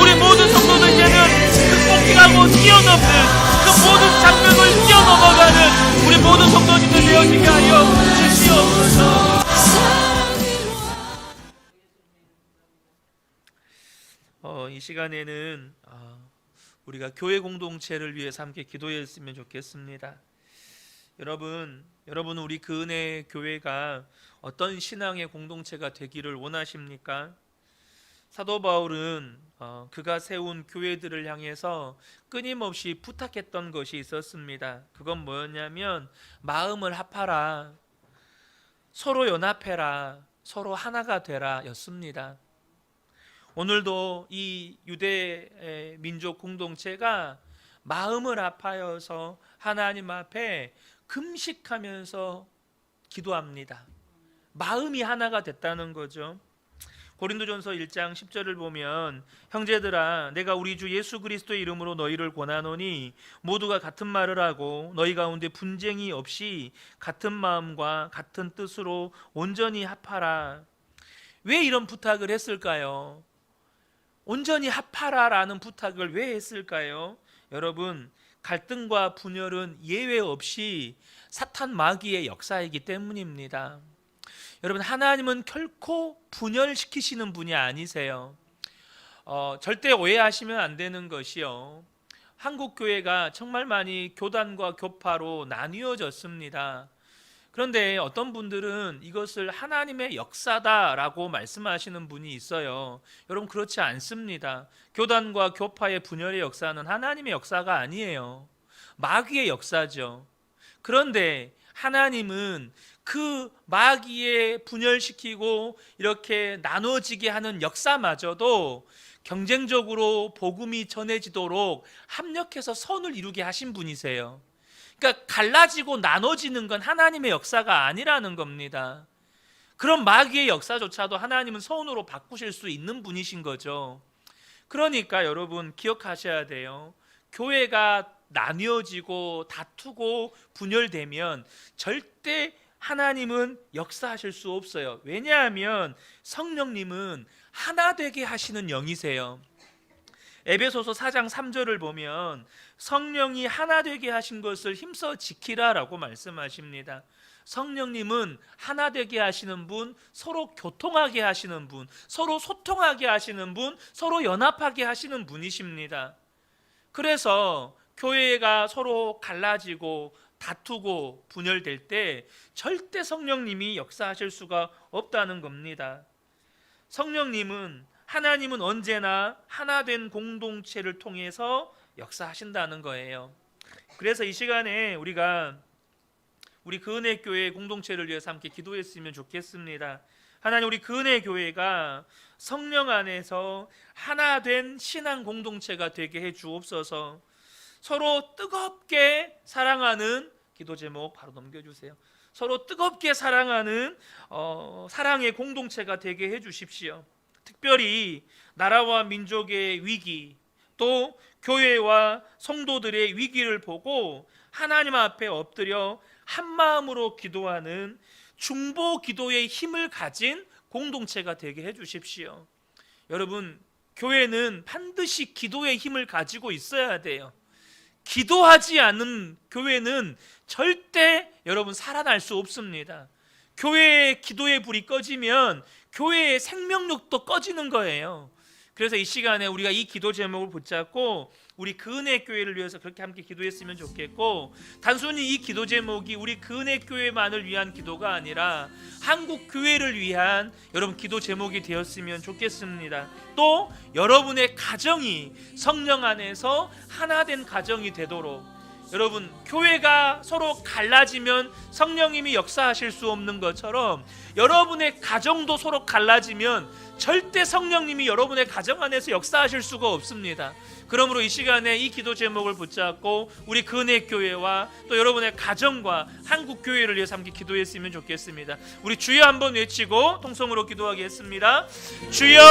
우리 모든 성도들 이제는 극복하고 뛰어넘는 그 모든 장벽을 뛰어넘어가는 우리 모든 성도님들 되어지게 하여 주시옵소서. 이 시간에는 우리가 교회 공동체를 위해서 함께 기도했으면 좋겠습니다. 여러분 우리 그 은혜 교회가 어떤 신앙의 공동체가 되기를 원하십니까? 사도 바울은 그가 세운 교회들을 향해서 끊임없이 부탁했던 것이 있었습니다. 그건 뭐였냐면 마음을 합하라, 서로 연합해라, 서로 하나가 되라 였습니다. 오늘도 이 유대 민족 공동체가 마음을 합하여서 하나님 앞에 금식하면서 기도합니다. 마음이 하나가 됐다는 거죠. 고린도전서 1장 10절을 보면 형제들아 내가 우리 주 예수 그리스도의 이름으로 너희를 권하노니 모두가 같은 말을 하고 너희 가운데 분쟁이 없이 같은 마음과 같은 뜻으로 온전히 합하라. 왜 이런 부탁을 했을까요? 온전히 합하라라는 부탁을 왜 했을까요? 여러분, 갈등과 분열은 예외 없이 사탄 마귀의 역사이기 때문입니다. 여러분, 하나님은 결코 분열시키시는 분이 아니세요. 절대 오해하시면 안 되는 것이요, 한국 교회가 정말 많이 교단과 교파로 나뉘어졌습니다. 그런데 어떤 분들은 이것을 하나님의 역사다라고 말씀하시는 분이 있어요. 여러분, 그렇지 않습니다. 교단과 교파의 분열의 역사는 하나님의 역사가 아니에요. 마귀의 역사죠. 그런데 하나님은 그 마귀에 분열시키고 이렇게 나눠지게 하는 역사마저도 경쟁적으로 복음이 전해지도록 합력해서 선을 이루게 하신 분이세요. 그러니까 갈라지고 나눠지는 건 하나님의 역사가 아니라는 겁니다. 그런 마귀의 역사조차도 하나님은 선으로 바꾸실 수 있는 분이신 거죠. 그러니까 여러분 기억하셔야 돼요. 교회가 나뉘어지고 다투고 분열되면 절대 하나님은 역사하실 수 없어요. 왜냐하면 성령님은 하나 되게 하시는 영이세요. 에베소서 4장 3절을 보면 성령이 하나 되게 하신 것을 힘써 지키라라고 말씀하십니다. 성령님은 하나 되게 하시는 분, 서로 교통하게 하시는 분, 서로 소통하게 하시는 분, 서로 연합하게 하시는 분이십니다. 그래서 교회가 서로 갈라지고 다투고 분열될 때 절대 성령님이 역사하실 수가 없다는 겁니다. 성령님은, 하나님은 언제나 하나된 공동체를 통해서 역사하신다는 거예요. 그래서 이 시간에 우리가 우리 그은혜교회 공동체를 위해서 함께 기도했으면 좋겠습니다. 하나님, 우리 그은혜교회가 성령 안에서 하나된 신앙 공동체가 되게 해 주옵소서. 서로 뜨겁게 사랑하는, 기도 제목 바로 넘겨주세요. 서로 뜨겁게 사랑하는 사랑의 공동체가 되게 해 주십시오. 특별히 나라와 민족의 위기, 또 교회와 성도들의 위기를 보고 하나님 앞에 엎드려 한 마음으로 기도하는 중보 기도의 힘을 가진 공동체가 되게 해 주십시오. 여러분, 교회는 반드시 기도의 힘을 가지고 있어야 돼요. 기도하지 않는 교회는 절대 여러분 살아날 수 없습니다. 교회의 기도의 불이 꺼지면 교회의 생명력도 꺼지는 거예요. 그래서 이 시간에 우리가 이 기도 제목을 붙잡고 우리 그은혜교회를 위해서 그렇게 함께 기도했으면 좋겠고, 단순히 이 기도 제목이 우리 그은혜교회만을 위한 기도가 아니라 한국 교회를 위한 여러분 기도 제목이 되었으면 좋겠습니다. 또 여러분의 가정이 성령 안에서 하나된 가정이 되도록, 여러분 교회가 서로 갈라지면 성령님이 역사하실 수 없는 것처럼 여러분의 가정도 서로 갈라지면 절대 성령님이 여러분의 가정 안에서 역사하실 수가 없습니다. 그러므로 이 시간에 이 기도 제목을 붙잡고 우리 그은혜교회와 또 여러분의 가정과 한국교회를 위해서 함께 기도했으면 좋겠습니다. 우리 주여 한번 외치고 통성으로 기도하겠습니다. 주여!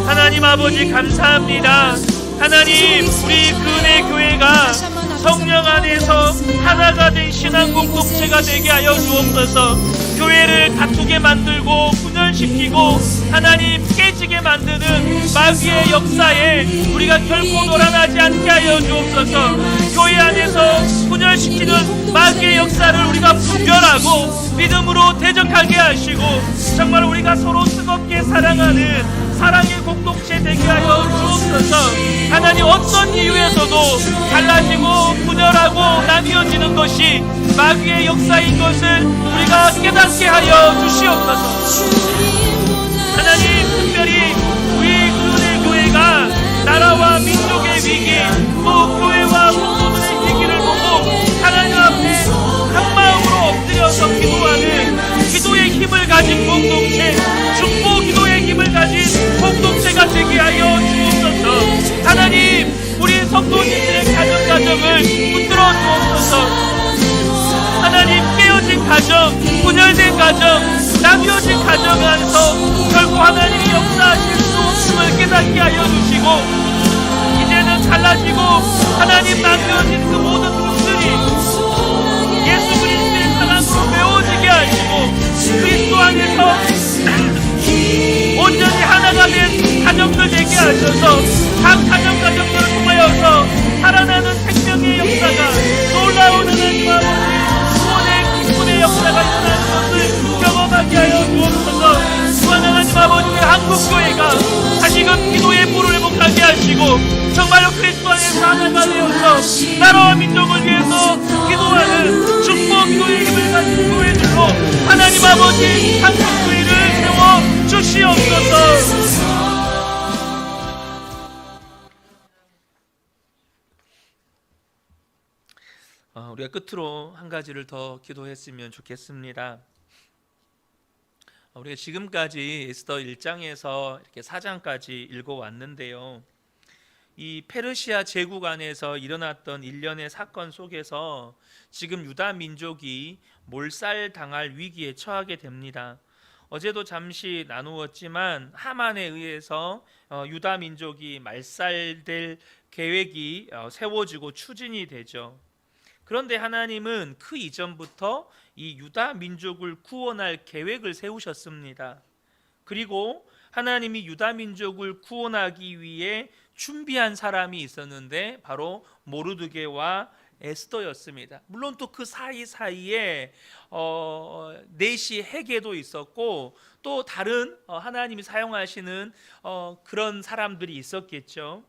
하나님 아버지 감사합니다. 하나님, 우리 그은혜교회가 성령 안에서 하나가 된 신앙 공동체가 되게 하여 주옵소서. 교회를 다투게 만들고 분열시키고 하나님 깨지게 만드는 마귀의 역사에 우리가 결코 놀아나지 않게 하여 주옵소서. 교회 안에서 분열시키는 마귀의 역사를 우리가 분별하고 믿음으로 대적하게 하시고 정말 우리가 서로 뜨겁게 사랑하는 사랑의 공동체 되게 하여 주옵소서. 하나님, 어떤 이유에서도 갈라지고 분열하고 나뉘어지는 것이 마귀의 역사인 것을 우리가 깨닫게 하여 주시옵소서. 하나님, 특별히 우리 그은혜교회가 나라와 민족의 위기, 또 교회와 성도들의 위기를 보고 하나님 앞에 한 마음으로 엎드려서 기도하는 기도의 힘을 가진 공동체, 중보 기도의 힘을 가진 공동체가 되게 하여 주옵소서. 하나님, 우리 성도님들의 가정을 붙들어 주옵소서. 하나님, 깨어진 가정, 분열된 가정, 나뉘어진 가정 안에서 결국 하나님이 역사하실 수 없음을 깨닫게 하여 주시고, 이제는 갈라지고 하나님 나뉘어진 그 모든 것들이 예수 그리스도의 사랑으로 메워지게 하시고 그리스도 안에서 온전히 하나가 된 가정들 되게 하셔서 각 가정들을 통하여서 살아나는 생명의 역사가, 놀라운 하나님 아버지 구원의 기쁨의 역사가 일어나는 것을 경험하게 하여 주옵소서. 또한 하나님 아버지, 한국교회가 다시금 기도의 불을 회복하게 하시고 정말로 그리스도 안에서 하나가 되어서 나라와 민족을 위해서 기도하는 중보 기도의 힘을 가진 교회들로 하나님 아버지 한국교회를 세워 주시옵소서. 우리가 끝으로 한 가지를 더 기도했으면 좋겠습니다. 우리가 지금까지 에스더 1장에서 이렇게 4장까지 읽어왔는데요. 이 페르시아 제국 안에서 일어났던 일련의 사건 속에서 지금 유다 민족이 몰살당할 위기에 처하게 됩니다. 어제도 잠시 나누었지만 하만에 의해서 유다 민족이 말살될 계획이 세워지고 추진이 되죠. 그런데 하나님은 그 이전부터 이 유다 민족을 구원할 계획을 세우셨습니다. 그리고 하나님이 유다 민족을 구원하기 위해 준비한 사람이 있었는데 바로 모르드게와 에스더였습니다. 물론 또 그 사이사이에 내시 헤게도 있었고 또 다른 하나님이 사용하시는 그런 사람들이 있었겠죠.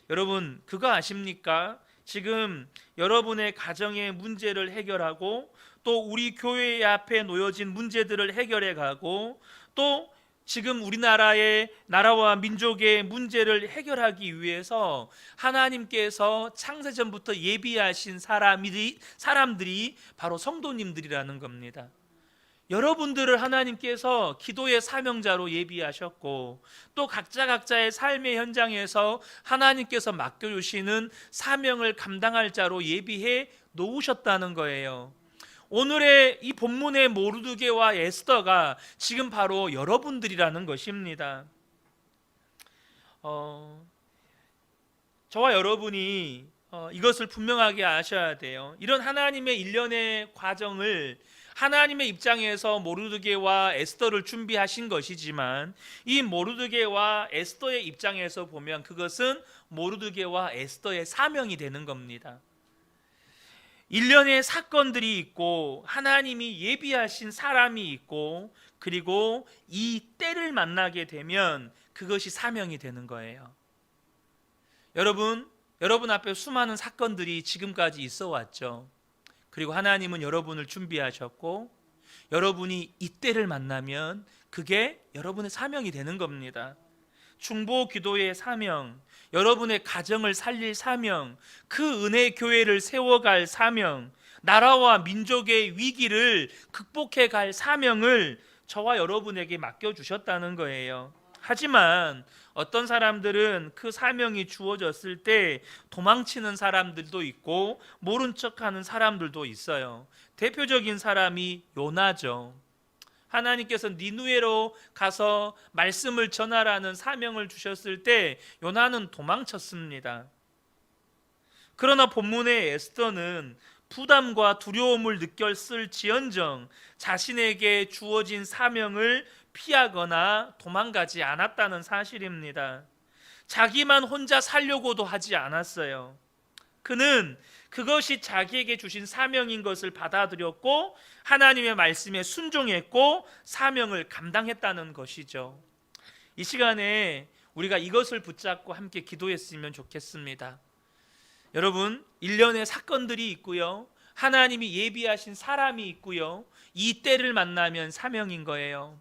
여러분 그거 아십니까? 지금 여러분의 가정의 문제를 해결하고 또 우리 교회 앞에 놓여진 문제들을 해결해 가고 또 지금 우리나라의 나라와 민족의 문제를 해결하기 위해서 하나님께서 창세전부터 예비하신 사람들이 바로 성도님들이라는 겁니다. 여러분들을 하나님께서 기도의 사명자로 예비하셨고 또 각자의 삶의 현장에서 하나님께서 맡겨주시는 사명을 감당할 자로 예비해 놓으셨다는 거예요. 오늘의 이 본문의 모르드게와 에스더가 지금 바로 여러분들이라는 것입니다. 저와 여러분이 이것을 분명하게 아셔야 돼요. 이런 하나님의 일련의 과정을 하나님의 입장에서 모르드게와 에스더를 준비하신 것이지만 이 모르드게와 에스더의 입장에서 보면 그것은 모르드게와 에스더의 사명이 되는 겁니다. 일련의 사건들이 있고 하나님이 예비하신 사람이 있고 그리고 이 때를 만나게 되면 그것이 사명이 되는 거예요. 여러분 앞에 수많은 사건들이 지금까지 있어 왔죠. 그리고 하나님은 여러분을 준비하셨고 여러분이 이 때를 만나면 그게 여러분의 사명이 되는 겁니다. 중보 기도의 사명, 여러분의 가정을 살릴 사명, 그 은혜 교회를 세워갈 사명, 나라와 민족의 위기를 극복해 갈 사명을 저와 여러분에게 맡겨주셨다는 거예요. 하지만 어떤 사람들은 그 사명이 주어졌을 때 도망치는 사람들도 있고 모른 척하는 사람들도 있어요. 대표적인 사람이 요나죠. 하나님께서 니느웨로 가서 말씀을 전하라는 사명을 주셨을 때 요나는 도망쳤습니다. 그러나 본문의 에스더는 부담과 두려움을 느꼈을지언정 자신에게 주어진 사명을 피하거나 도망가지 않았다는 사실입니다. 자기만 혼자 살려고도 하지 않았어요. 그는 그것이 자기에게 주신 사명인 것을 받아들였고 하나님의 말씀에 순종했고 사명을 감당했다는 것이죠. 이 시간에 우리가 이것을 붙잡고 함께 기도했으면 좋겠습니다. 여러분, 일련의 사건들이 있고요. 하나님이 예비하신 사람이 있고요. 이 때를 만나면 사명인 거예요.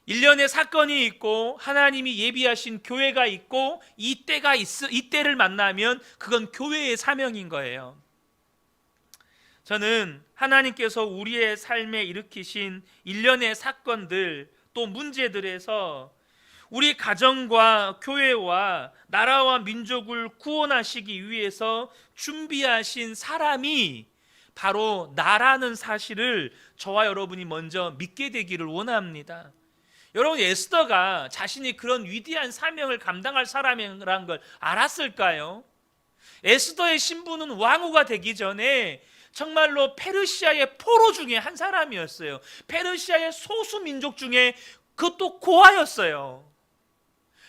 일련의 사건이 있고 하나님이 예비하신 교회가 있고 이 때를 만나면 그건 교회의 사명인 거예요. 저는 하나님께서 우리의 삶에 일으키신 일련의 사건들 또 문제들에서 우리 가정과 교회와 나라와 민족을 구원하시기 위해서 준비하신 사람이 바로 나라는 사실을 저와 여러분이 먼저 믿게 되기를 원합니다. 여러분, 에스더가 자신이 그런 위대한 사명을 감당할 사람이라는 걸 알았을까요? 에스더의 신분은 왕후가 되기 전에 정말로 페르시아의 포로 중에 한 사람이었어요. 페르시아의 소수 민족 중에 그것도 고아였어요.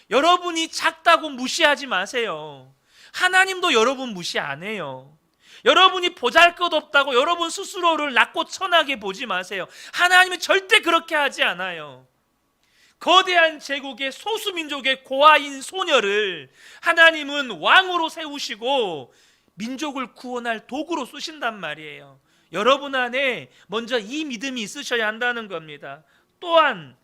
여러분이 작다고 무시하지 마세요. 하나님도 여러분 무시 안 해요. 여러분이 보잘것없다고 여러분 스스로를 낮고 천하게 보지 마세요. 하나님은 절대 그렇게 하지 않아요. 거대한 제국의 소수민족의 고아인 소녀를 하나님은 왕으로 세우시고 민족을 구원할 도구로 쓰신단 말이에요. 여러분 안에 먼저 이 믿음이 있으셔야 한다는 겁니다. 또한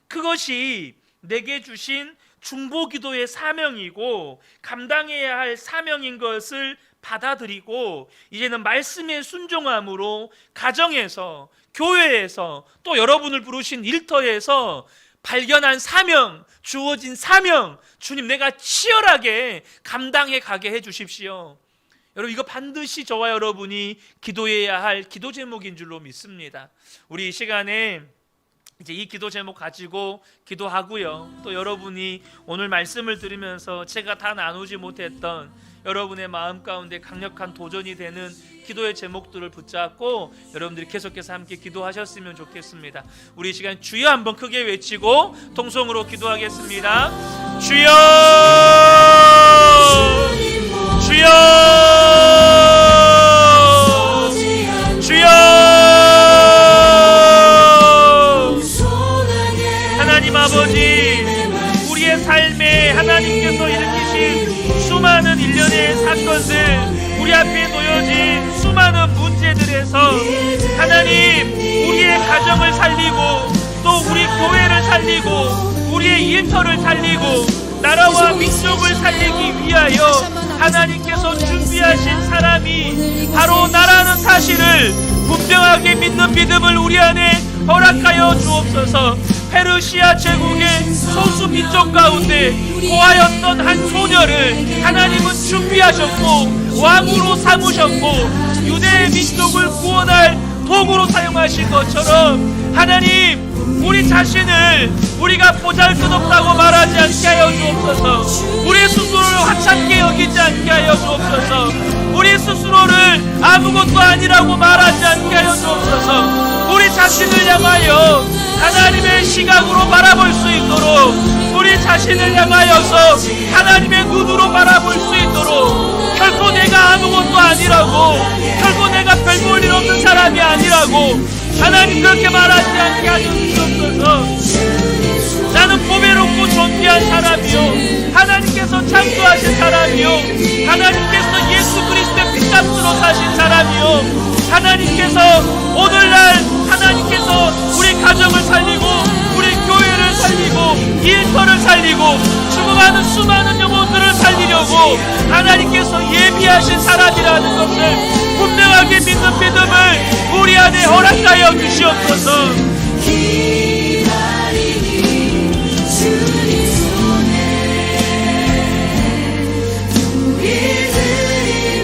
그것이 내게 주신 중보기도의 사명이고 감당해야 할 사명인 것을 받아들이고 이제는 말씀의 순종함으로 가정에서, 교회에서, 또 여러분을 부르신 일터에서 발견한 사명, 주어진 사명, 주님 내가 치열하게 감당해 가게 해 주십시오. 여러분, 이거 반드시 저와 여러분이 기도해야 할 기도 제목인 줄로 믿습니다. 우리 이 시간에 이제 이 기도 제목 가지고 기도하고요, 또 여러분이 오늘 말씀을 들으면서 제가 다 나누지 못했던 여러분의 마음 가운데 강력한 도전이 되는 기도의 제목들을 붙잡고 여러분들이 계속해서 함께 기도하셨으면 좋겠습니다. 우리 이 시간 주여 한번 크게 외치고 통성으로 기도하겠습니다. 주여, 주여, 주여. 하나님 아버지, 우리의 삶에 하나님께서 일으키신 수많은 일련의 사건들, 우리 앞에 놓여진 수많은 문제들에서 하나님, 우리의 가정을 살리고 또 우리 교회를 살리고 우리의 일터를 살리고 나라와 민족을 살리기 위하여 하나님께서 준비하신 사람이 바로 나라는 사실을 분명하게 믿는 믿음을 우리 안에 허락하여 주옵소서. 페르시아 제국의 소수 민족 가운데 고아였던 한 소녀를 하나님은 준비하셨고 왕으로 삼으셨고 유대의 민족을 구원할 도구로 사용하신 것처럼 하나님, 우리 자신을 우리가 보잘것없다고 말하지 않게 하여 주옵소서. 우리 스스로를 하찮게 여기지 않게 하여 주옵소서. 우리 스스로를 아무것도 아니라고 말하지 않게 하여 주옵소서. 우리 자신을 향하여 하나님의 시각으로 바라볼 수 있도록, 우리 자신을 향하여서 하나님의 눈으로 바라볼 수 있도록, 결코 내가 아무것도 아니라고, 결코 내가 별 볼 일 없는 사람이 아니라고 하나님 그렇게 말하지 않게 하여 주옵소서. 나는 보배롭고 존귀한 사람이요, 하나님께서 창조하신 사람이요, 하나님께서 예수 그리스도의 피값으로 사신 사람이요, 하나님께서 오늘날 하나님께서 우리 가정을 살리고 우리 교회를 살리고 일터를 살리고 죽어가는 수많은 영혼들을 살리려고 하나님께서 예비하신 사람이라는 것을 분명하게 믿는 믿음을 우리 안에 허락하여 주시옵소서.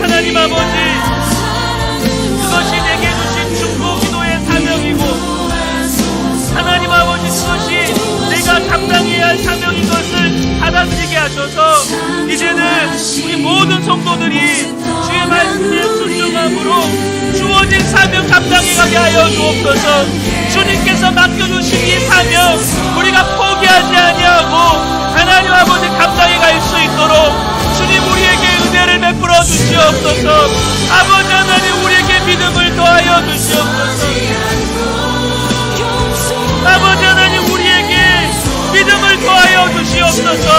하나님 아버지, 그것이 내게 주신 중보 기도의 사명이고 하나님 아버지, 그것이 내가 감당해야 할 사명인 것을 받아들이게 하셔서 이제는 우리 모든 성도들이 주의 말씀에 순종함으로 주어진 사명 감당해가게 하여 주옵소서. 주님께서 맡겨주신 이 사명 우리가 포기하지 아니하고 하나님 아버지 감당해갈 수 있도록 주님 우리에게 은혜를 베풀어 주시옵소서. 아버지 하나님, 우리에게 믿음을 더하여 주시옵소서. 아버지 하나님, 우리에게 믿음을 더하여 주시옵소서.